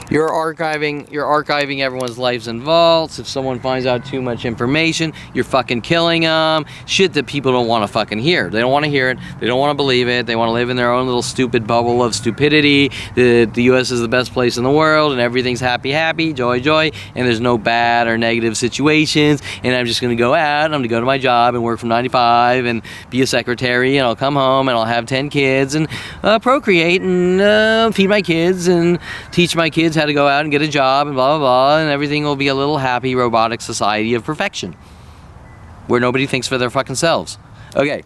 You're archiving everyone's lives in vaults. If someone finds out too much information, you're fucking killing them. Shit that people don't want to fucking hear. They don't want to hear it. They don't want to believe it. They want to live in their own little stupid bubble of stupidity. The U.S. is the best place in the world, and everything's happy, joy, and there's no bad or negative situations. And I'm just going to go out, I'm going to go to my job and work from 9 to 5 and be a secretary, and I'll come home and I'll have 10 kids and procreate and feed my kids and teach my kids how to go out and get a job and blah blah blah, and everything will be a little happy robotic society of perfection where nobody thinks for their fucking selves. Okay,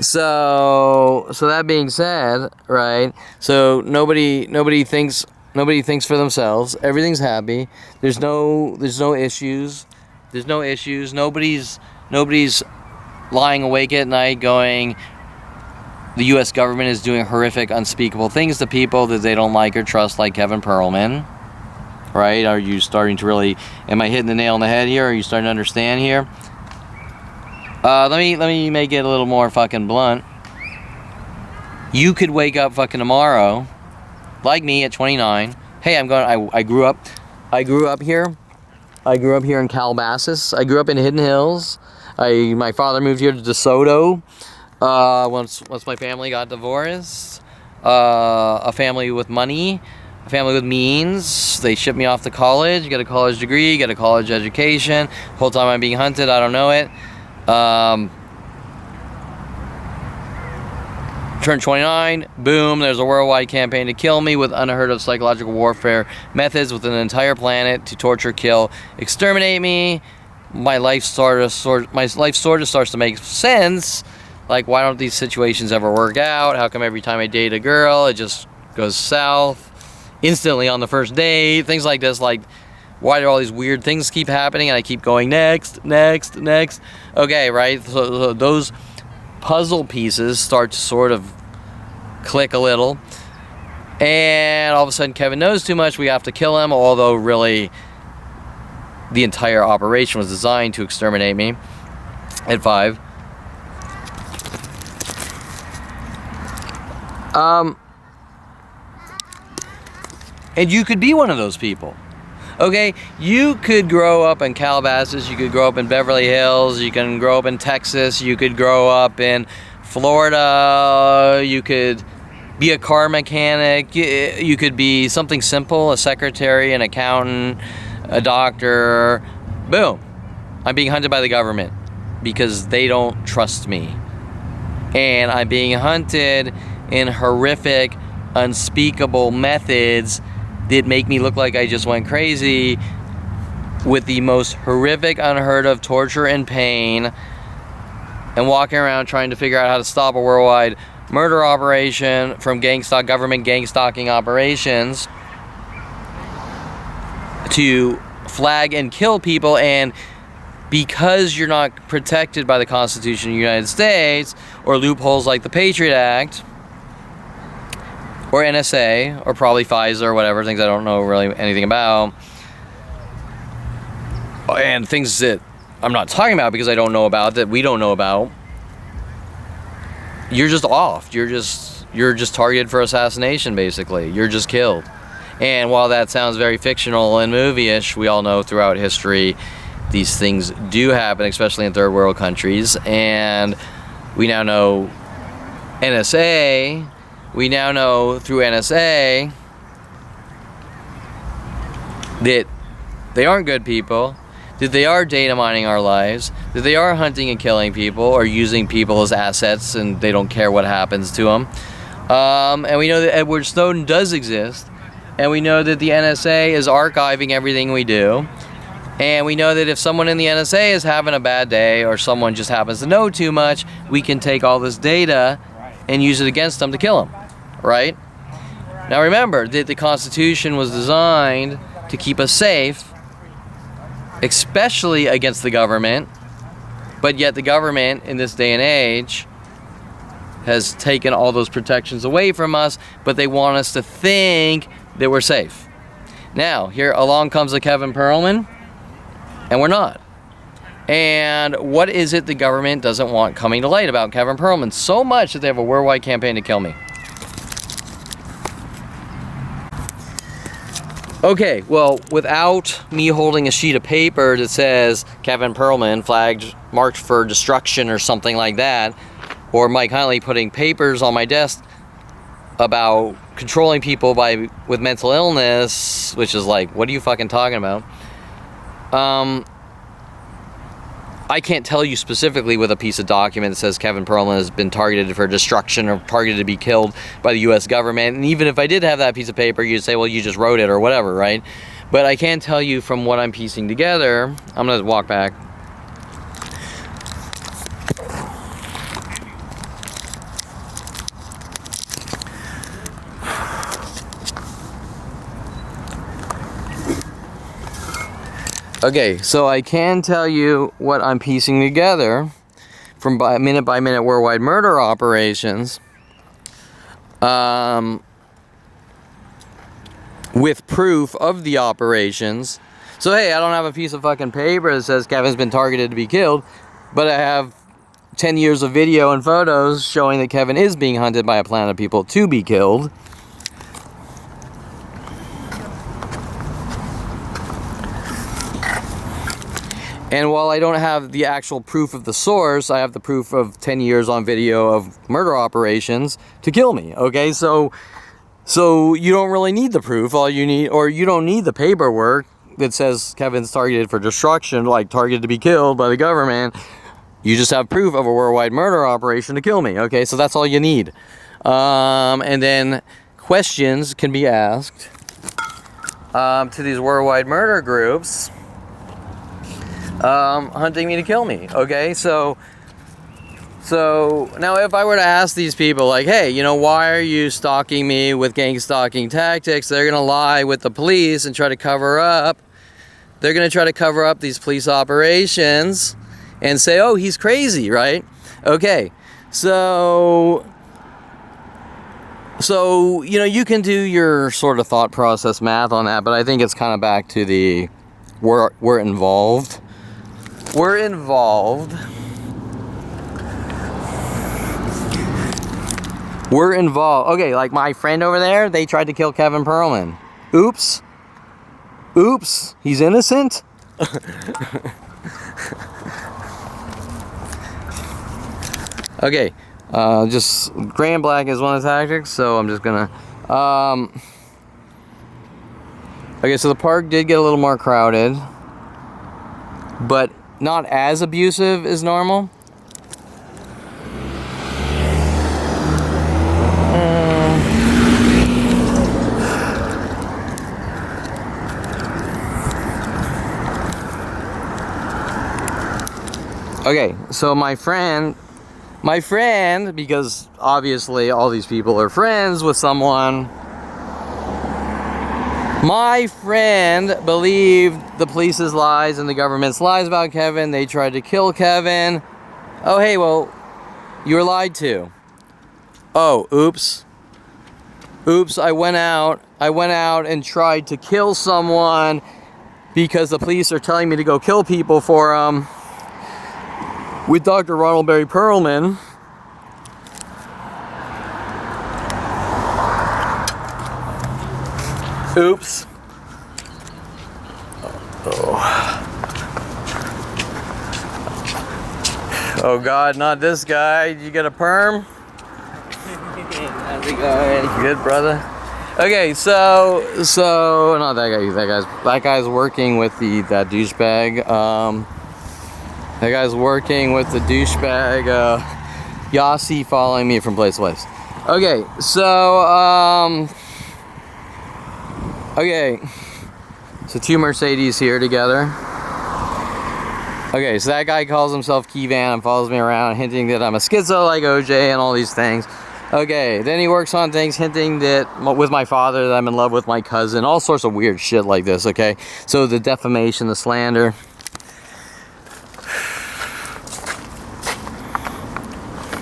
so that being said, right, so nobody thinks for themselves, everything's happy, there's no issues, nobody's lying awake at night going, the U.S. government is doing horrific, unspeakable things to people that they don't like or trust, like Kevin Perlman. Right? Are you starting to really... Am I hitting the nail on the head here? Are you starting to understand here? Let me make it a little more fucking blunt. You could wake up fucking tomorrow, like me at 29. Hey, I grew up here. I grew up here in Calabasas. I grew up in Hidden Hills. My father moved here to DeSoto. Once my family got divorced, a family with money, a family with means, they shipped me off to college, get a college degree, get a college education. The whole time I'm being hunted, I don't know it. Turned 29, boom, there's a worldwide campaign to kill me with unheard of psychological warfare methods with an entire planet to torture, kill, exterminate me. My life sort of starts to make sense. Like, why don't these situations ever work out? How come every time I date a girl, it just goes south instantly on the first date? Things like this. Like, why do all these weird things keep happening and I keep going next? Okay, right? So those puzzle pieces start to sort of click a little. And all of a sudden, Kevin knows too much. We have to kill him, although really the entire operation was designed to exterminate me at 5. And you could be one of those people. Okay, you could grow up in Calabasas, you could grow up in Beverly Hills, you can grow up in Texas, you could grow up in Florida, you could be a car mechanic, you could be something simple, a secretary, an accountant, a doctor. Boom. I'm being hunted by the government because they don't trust me. And I'm being hunted in horrific, unspeakable methods that make me look like I just went crazy, with the most horrific, unheard of torture and pain, and walking around trying to figure out how to stop a worldwide murder operation from government gang stalking operations to flag and kill people. And because you're not protected by the Constitution of the United States, or loopholes like the Patriot Act, or NSA, or probably Pfizer, or whatever, things I don't know really anything about, and things that I'm not talking about because I don't know about, that we don't know about, you're just off. You're just targeted for assassination, basically. You're just killed. And while that sounds very fictional and movie-ish, we all know throughout history these things do happen, especially in third world countries. And we now know NSA, we now know through NSA that they aren't good people, that they are data mining our lives, that they are hunting and killing people or using people as assets and they don't care what happens to them. And we know that Edward Snowden does exist, and we know that the NSA is archiving everything we do, and we know that if someone in the NSA is having a bad day or someone just happens to know too much, we can take all this data and use it against them to kill them, right? Now remember that the Constitution was designed to keep us safe, especially against the government, but yet the government in this day and age has taken all those protections away from us, but they want us to think that we're safe. Now, here along comes a Kevin Perlman, and we're not. And what is it the government doesn't want coming to light about Kevin Perlman? So much that they have a worldwide campaign to kill me. Okay, well, without me holding a sheet of paper that says Kevin Perlman flagged, marked for destruction or something like that, or Mike Huntley putting papers on my desk about controlling people with mental illness, which is like, what are you fucking talking about? I can't tell you specifically with a piece of document that says Kevin Perlman has been targeted for destruction or targeted to be killed by the US government. And even if I did have that piece of paper, you'd say, well, you just wrote it or whatever, right? But I can tell you from what I'm piecing together. I'm going to walk back. Okay, so I can tell you what I'm piecing together from minute by minute worldwide murder operations with proof of the operations. So hey, I don't have a piece of fucking paper that says Kevin's been targeted to be killed, but I have 10 years of video and photos showing that Kevin is being hunted by a planet of people to be killed. And while I don't have the actual proof of the source, I have the proof of 10 years on video of murder operations to kill me, okay? So you don't really need the proof. All you need, or you don't need the paperwork that says Kevin's targeted for destruction, like targeted to be killed by the government. You just have proof of a worldwide murder operation to kill me, okay? So that's all you need. And then questions can be asked to these worldwide murder groups hunting me to kill me, okay? So now if I were to ask these people, like, hey, you know, why are you stalking me with gang stalking tactics? They're gonna lie with the police and try to cover up. They're gonna try to cover up these police operations and say, oh, he's crazy, right? Okay, so you know, you can do your sort of thought process math on that, but I think it's kind of back to the we're involved. We're involved. We're involved. Okay, like my friend over there, they tried to kill Kevin Perlman. Oops. Oops. He's innocent? Okay. Just gray and black is one of the tactics, so I'm just gonna... Okay, so the park did get a little more crowded, but not as abusive as normal. Okay, so my friend, because obviously all these people are friends with someone, my friend believed the police's lies and the government's lies about Kevin. They tried to kill Kevin. Oh, hey, well, you were lied to. Oh, oops. Oops, I went out and tried to kill someone because the police are telling me to go kill people for them. with Dr. Ronald Barry Perlman. Oops. Oh God, not this guy. You get a perm? How's it going? Good, brother. Okay, so not that guy. That guy's working with that douchebag. That guy's working with the douchebag. Yossi following me from place to place. Okay, so okay, so two Mercedes here together. Okay, so that guy calls himself Keyvan and follows me around, hinting that I'm a schizo like OJ and all these things. Okay, then he works on things hinting that with my father that I'm in love with my cousin, all sorts of weird shit like this, okay? So the defamation, the slander.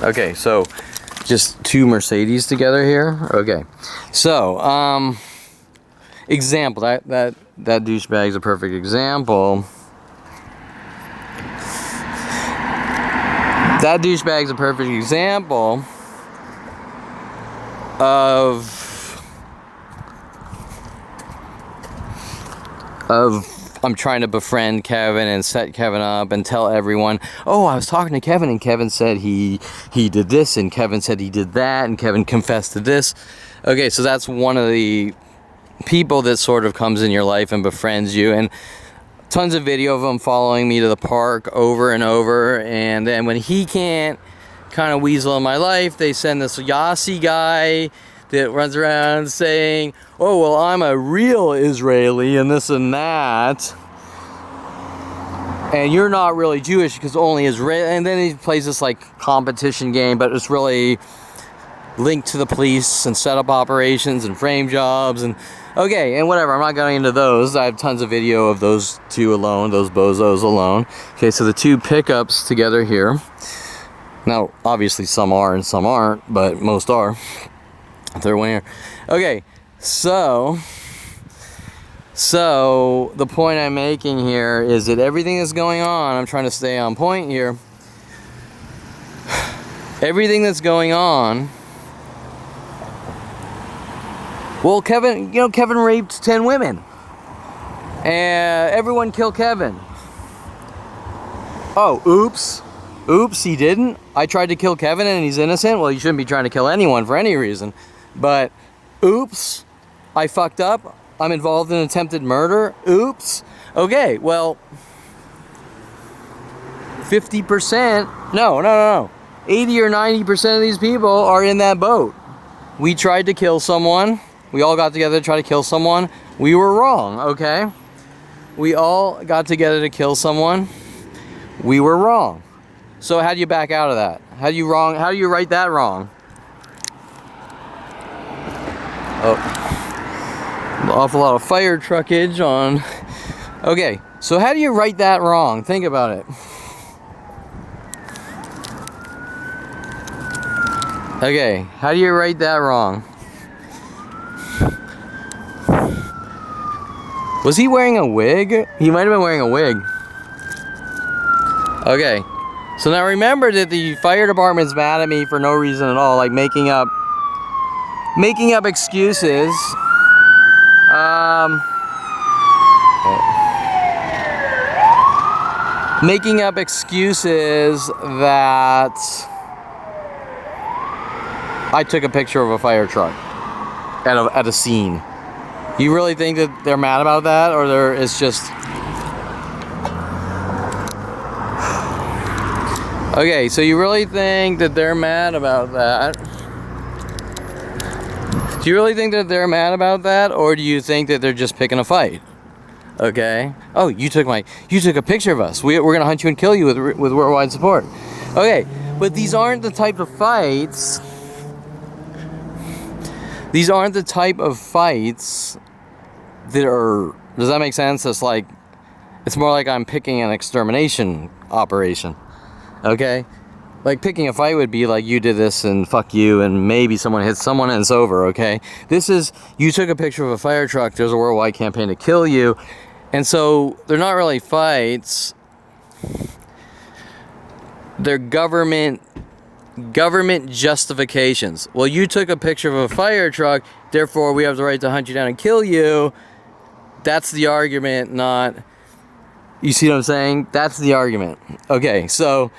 Okay, so just two Mercedes together here. Okay, so example, that douchebag's a perfect example. That douchebag's a perfect example of I'm trying to befriend Kevin and set Kevin up and tell everyone, oh, I was talking to Kevin and Kevin said he did this and Kevin said he did that and Kevin confessed to this. Okay, so that's one of the people that sort of comes in your life and befriends you, and tons of video of him following me to the park over and over. And then when he can't kind of weasel in my life, they send this Yossi guy that runs around saying, oh, well, I'm a real Israeli and this and that, and you're not really Jewish because only Israel. And then he plays this like competition game, but it's really linked to the police and setup operations and frame jobs and okay, and whatever, I'm not going into those. I have tons of video of those two alone, those bozos alone. Okay, so the two pickups together here. Now, obviously some are and some aren't, but most are. Third one here. Okay, so the point I'm making here is that everything that's going on, I'm trying to stay on point here. Everything that's going on. Well, Kevin raped 10 women. And everyone killed Kevin. Oh, oops. Oops, he didn't. I tried to kill Kevin and he's innocent. Well, you shouldn't be trying to kill anyone for any reason. But, oops, I fucked up. I'm involved in attempted murder. Oops. Okay, well, 50%, no. 80 or 90% of these people are in that boat. We tried to kill someone. We all got together to try to kill someone. We were wrong, okay? We all got together to kill someone. We were wrong. So how do you back out of that? How do you right that wrong? Oh, an awful lot of fire truckage on. Okay, so how do you right that wrong? Think about it. Okay, how do you right that wrong? Was he wearing a wig? He might have been wearing a wig. Okay, so now remember that the fire department's mad at me for no reason at all, like making up excuses. Making up excuses that I took a picture of a fire truck at a scene. You really think that they're mad about that, or it's just... Okay, so you really think that they're mad about that? Do you really think that they're mad about that, or do you think that they're just picking a fight? Okay. Oh, you took a picture of us. We're gonna hunt you and kill you with worldwide support. Okay, but these aren't the type of fights. These aren't the type of fights that are. Does that make sense? It's like, it's more like I'm picking an extermination operation. Okay. Like picking a fight would be like you did this and fuck you and maybe someone hits someone and it's over, okay? This is, you took a picture of a fire truck, there's a worldwide campaign to kill you, and so they're not really fights. they're government justifications. Well, you took a picture of a fire truck, therefore we have the right to hunt you down and kill you. That's the argument, not... You see what I'm saying? That's the argument. Okay, so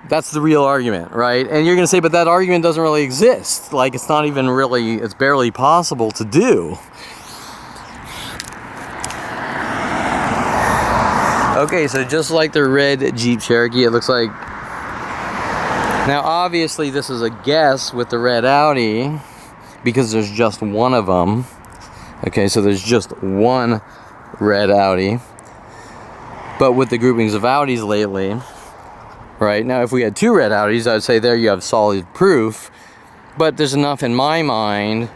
that's the real argument, right? And you're gonna say, but that argument doesn't really exist. Like, it's not even really, it's barely possible to do. Okay, so just like the red Jeep Cherokee, it looks like... Now, obviously, this is a guess with the red Audi, because there's just one of them. Okay, so there's just one red Audi. But with the groupings of Audis lately, right? Now, if we had two red Audis, I'd say there you have solid proof. But there's enough in my mind,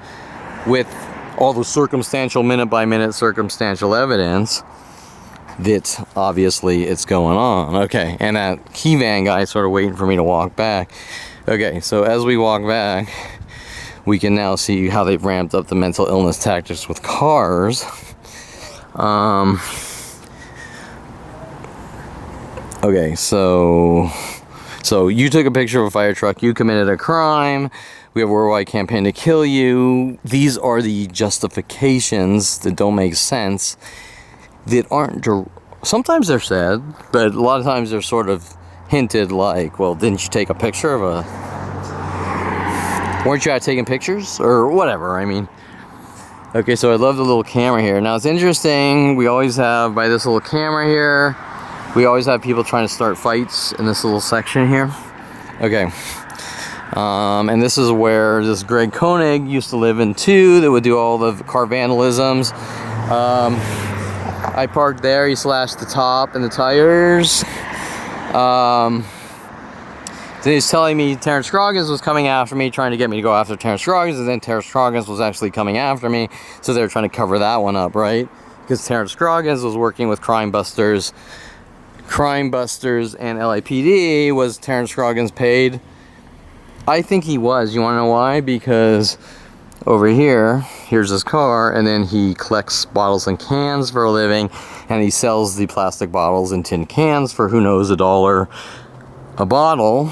with all the circumstantial, minute-by-minute circumstantial evidence, that obviously it's going on. Okay, and that key van guy is sort of waiting for me to walk back. Okay, so as we walk back, we can now see how they've ramped up the mental illness tactics with cars. Okay, so you took a picture of a fire truck, you committed a crime, we have a worldwide campaign to kill you. These are the justifications that don't make sense, that aren't, sometimes they're said, but a lot of times they're sort of hinted, like, well, didn't you take a picture of a, weren't you out taking pictures, or whatever, I mean. Okay, so I love the little camera here. Now it's interesting, we always have, by this little camera here, we always have people trying to start fights in this little section here. Okay, and this is where this Greg Koenig used to live in too, that would do all the car vandalisms. I parked there, he slashed the top and the tires. Then he's telling me Terrence Scroggins was coming after me, trying to get me to go after Terrence Scroggins, and then Terrence Scroggins was actually coming after me, so they were trying to cover that one up, right? Because Terrence Scroggins was working with Crime Busters and LAPD. Was Terrence Scroggins paid? I think he was. You want to know why? Because over here, here's his car, and then he collects bottles and cans for a living, and he sells the plastic bottles and tin cans for, who knows, $1 a bottle.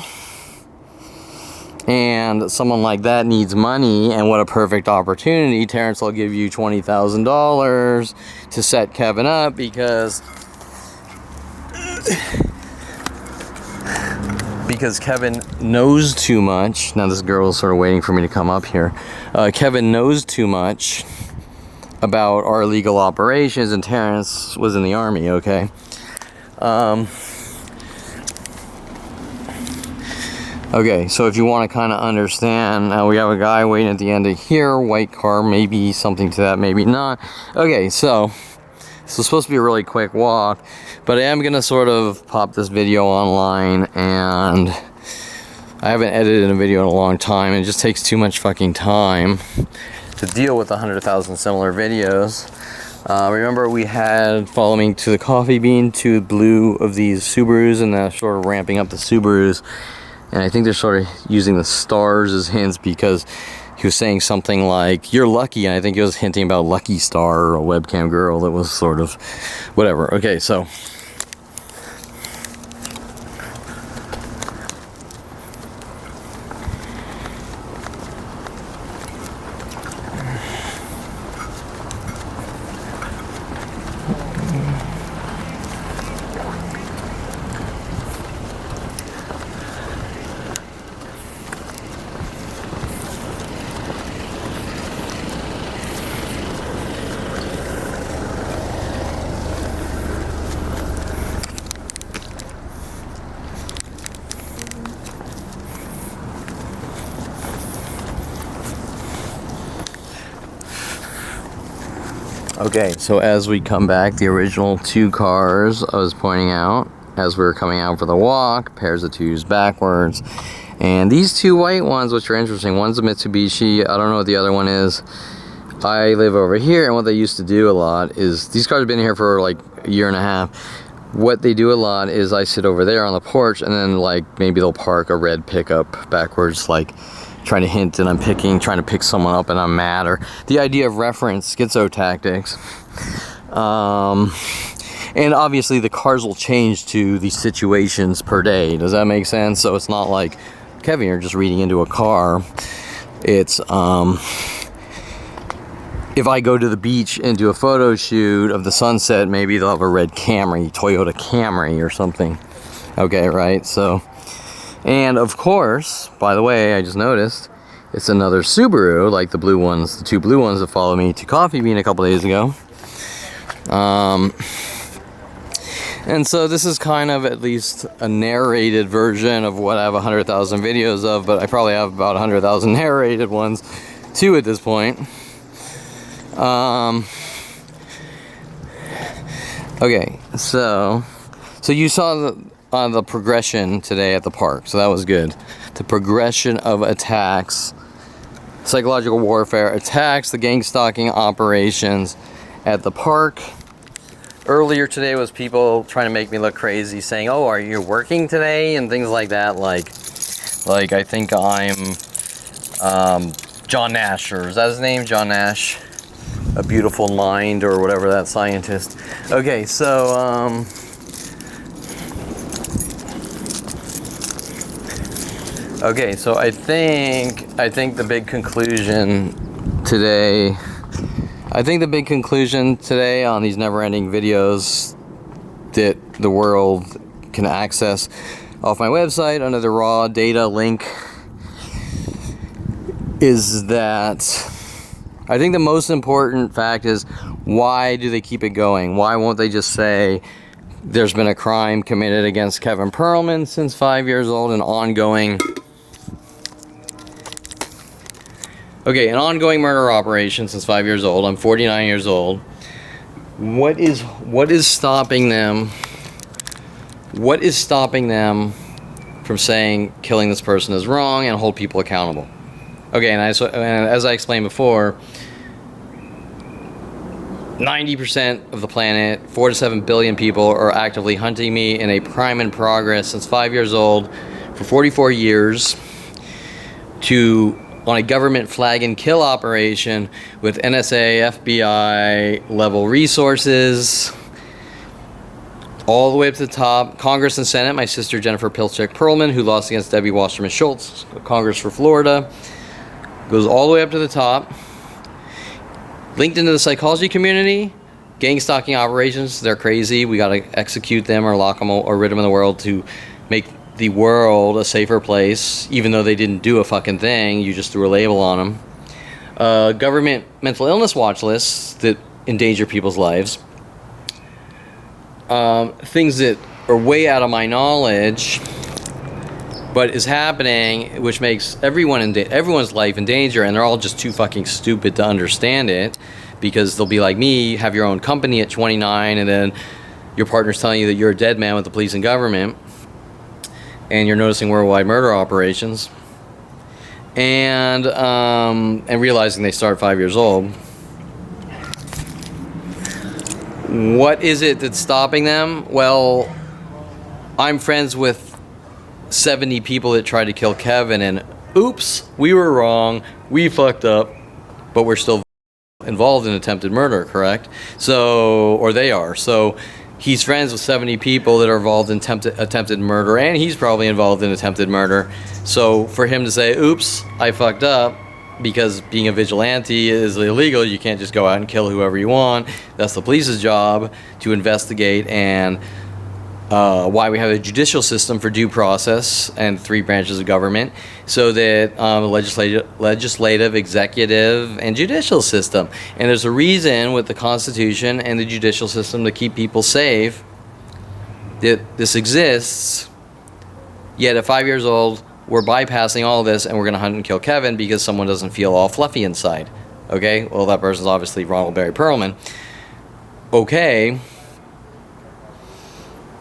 And someone like that needs money, and what a perfect opportunity. Terrence will give you $20,000 to set Kevin up, because Kevin knows too much. Now this girl is sort of waiting for me to come up here. Kevin knows too much about our illegal operations, and Terrence was in the army, okay? Okay, so if you want to kind of understand, now we have a guy waiting at the end of here, white car, maybe something to that, maybe not. Okay, so it's supposed to be a really quick walk, but I am going to sort of pop this video online, and I haven't edited a video in a long time. It just takes too much fucking time to deal with 100,000 similar videos. Remember we had Follow Me to the Coffee Bean, 2 blue of these Subarus, and they're sort of ramping up the Subarus. And I think they're sort of using the stars as hints, because he was saying something like, you're lucky, and I think he was hinting about Lucky Star, or a webcam girl that was sort of whatever. Okay, so okay, so as we come back, the original 2 cars I was pointing out as we were coming out for the walk, pairs of 2s backwards, and these 2 white ones, which are interesting, one's a Mitsubishi, I don't know what the other one is. I live over here, and what they used to do a lot is, these cars have been here for like a year and a half. What they do a lot is I sit over there on the porch, and then like maybe they'll park a red pickup backwards, like trying to hint that I'm trying to pick someone up and I'm mad, or the idea of reference, schizo tactics. And obviously the cars will change to the situations per day. Does that make sense? So it's not like, Kevin, you're just reading into a car. It's, if I go to the beach and do a photo shoot of the sunset, maybe they'll have a red Camry, Toyota Camry or something. Okay, right? So, and of course, by the way, I just noticed, it's another Subaru, like the blue ones, the two blue ones that followed me to Coffee Bean a couple days ago. And so this is kind of at least a narrated version of what I have 100,000 videos of, but I probably have about 100,000 narrated ones too at this point. Okay, so you saw the progression today at the park, so that was good. The progression of attacks, psychological warfare, attacks, the gang stalking operations at the park. Earlier today was people trying to make me look crazy, saying, "Oh, are you working today?" and things like that. Like I think I'm John Nash, or is that his name, John Nash? A beautiful mind, or whatever, that scientist. Okay, so okay, so I think the big conclusion today. I think the big conclusion today on these never-ending videos that the world can access off my website under the raw data link is that I think the most important fact is, why do they keep it going? Why won't they just say there's been a crime committed against Kevin Perlman since 5 years old, an ongoing murder operation since 5 years old. I'm 49 years old. What is stopping them? What is stopping them from saying killing this person is wrong and hold people accountable? Okay, and as I explained before, 90% of the planet, 4 to 7 billion people, are actively hunting me in a crime in progress since 5 years old for 44 years on a government flag and kill operation with NSA, FBI level resources, all the way up to the top. Congress and Senate, my sister Jennifer Pilchick Perlman, who lost against Debbie Wasserman Schultz, Congress for Florida, goes all the way up to the top. Linked into the psychology community, gang stalking operations, they're crazy. We got to execute them or lock them or rid them in the world to make the world a safer place, even though they didn't do a fucking thing. You just threw a label on them. Government mental illness watch lists that endanger people's lives. Things that are way out of my knowledge, but is happening, which makes everyone's life in danger, and they're all just too fucking stupid to understand it, because they'll be like me, have your own company at 29, and then your partner's telling you that you're a dead man with the police and government, and you're noticing worldwide murder operations, and realizing they start 5 years old. What is it that's stopping them? Well, I'm friends with 70 people that tried to kill Kevin, and oops, we were wrong, we fucked up, but we're still involved in attempted murder, correct? So, or they are. So he's friends with 70 people that are involved in attempted murder, and he's probably involved in attempted murder. So for him to say, oops, I fucked up, because being a vigilante is illegal, you can't just go out and kill whoever you want. That's the police's job, to investigate, and why we have a judicial system for due process and 3 branches of government, so that legislative, executive, and judicial system. And there's a reason with the Constitution and the judicial system to keep people safe that this exists, yet at 5 years old, we're bypassing all this and we're going to hunt and kill Kevin because someone doesn't feel all fluffy inside. Okay? Well, that person's obviously Ronald Barry Perlman. Okay.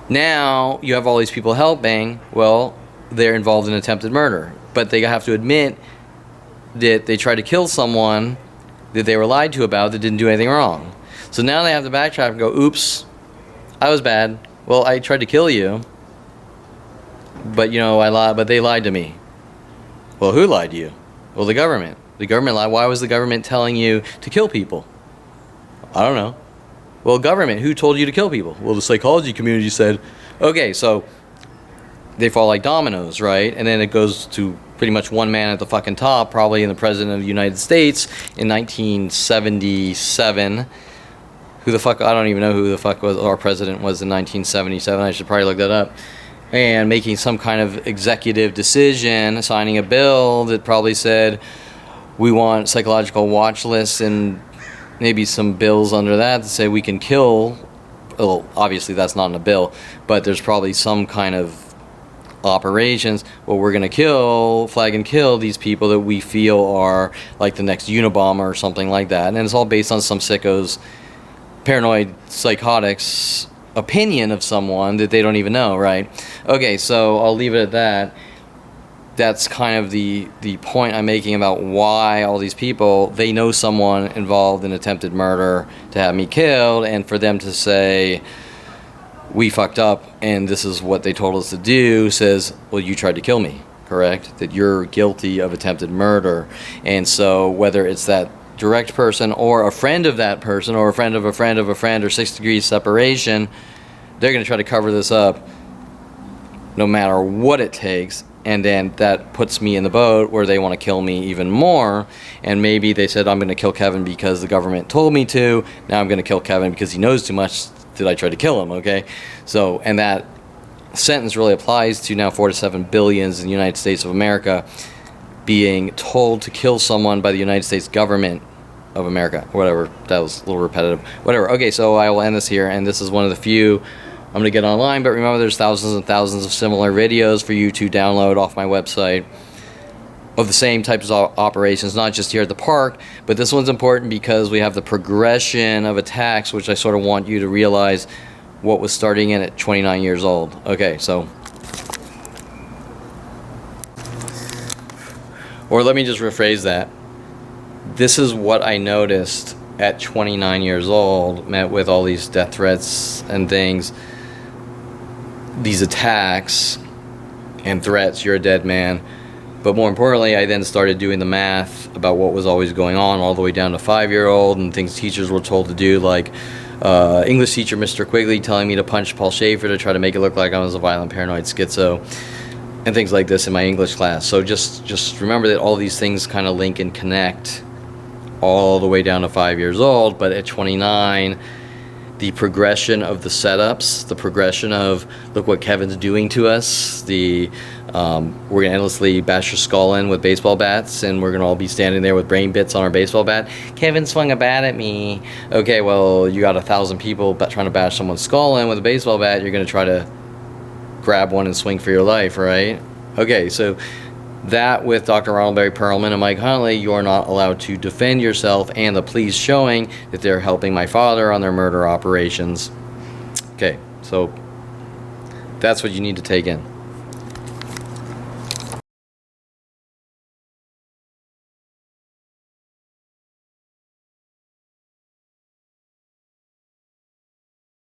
Now you have all these people helping. Well, they're involved in attempted murder, but they have to admit that they tried to kill someone that they were lied to about that didn't do anything wrong. So now they have to backtrack and go, oops, I was bad. Well, I tried to kill you, but you know, I lied, but they lied to me. Well, who lied to you? Well, the government. The government lied. Why was the government telling you to kill people? I don't know. Well, government, who told you to kill people? Well, the psychology community said, okay, so they fall like dominoes, right? And then it goes to pretty much one man at the fucking top, probably in the President of the United States in 1977. Who the fuck, I don't even know who the fuck was our president was in 1977. I should probably look that up. And making some kind of executive decision, signing a bill that probably said, we want psychological watch lists and maybe some bills under that to say we can kill. Well, obviously that's not in a bill, but there's probably some kind of operations. Well, we're going to flag and kill these people that we feel are like the next Unabomber or something like that. And it's all based on some sicko's paranoid psychotics opinion of someone that they don't even know, right? Okay, so I'll leave it at that. That's kind of the point I'm making about why all these people, they know someone involved in attempted murder to have me killed, and for them to say, we fucked up and this is what they told us to do, says, well, you tried to kill me, correct? That you're guilty of attempted murder. And so whether it's that direct person or a friend of that person or a friend of a friend of a friend or 6 degrees separation, they're going to try to cover this up no matter what it takes. And then that puts me in the boat where they want to kill me even more. And maybe they said, I'm going to kill Kevin because the government told me to. Now I'm going to kill Kevin because he knows too much. Did I try to kill him? Okay. So, and that sentence really applies to now 4 to 7 billions in the United States of America being told to kill someone by the United States government of America, or whatever. That was a little repetitive. Whatever. Okay, so I will end this here, and this is one of the few I'm going to get online, but remember there's thousands and thousands of similar videos for you to download off my website of the same types of operations, not just here at the park, but this one's important because we have the progression of attacks, which I sort of want you to realize what was starting in at 29 years old. Okay, so... Or let me just rephrase that. This is what I noticed at 29 years old, met with all these death threats and things, these attacks and threats, you're a dead man. But more importantly, I then started doing the math about what was always going on all the way down to 5-year-old and things teachers were told to do, like English teacher Mr. Quigley telling me to punch Paul Schaefer to try to make it look like I was a violent paranoid schizo. And things like this in my English class. So just remember that all these things kind of link and connect all the way down to 5 years old. But at 29, the progression of the setups, the progression of look what Kevin's doing to us, we're gonna endlessly bash your skull in with baseball bats, and we're gonna all be standing there with brain bits on our baseball bat. Kevin swung a bat at me. Okay, well, you got 1,000 people trying to bash someone's skull in with a baseball bat. You're gonna try to grab one and swing for your life, right? Okay, so that with Dr. Ronald Barry Perlman and Mike Huntley, you are not allowed to defend yourself, and the police showing that they're helping my father on their murder operations. Okay, so that's what you need to take in.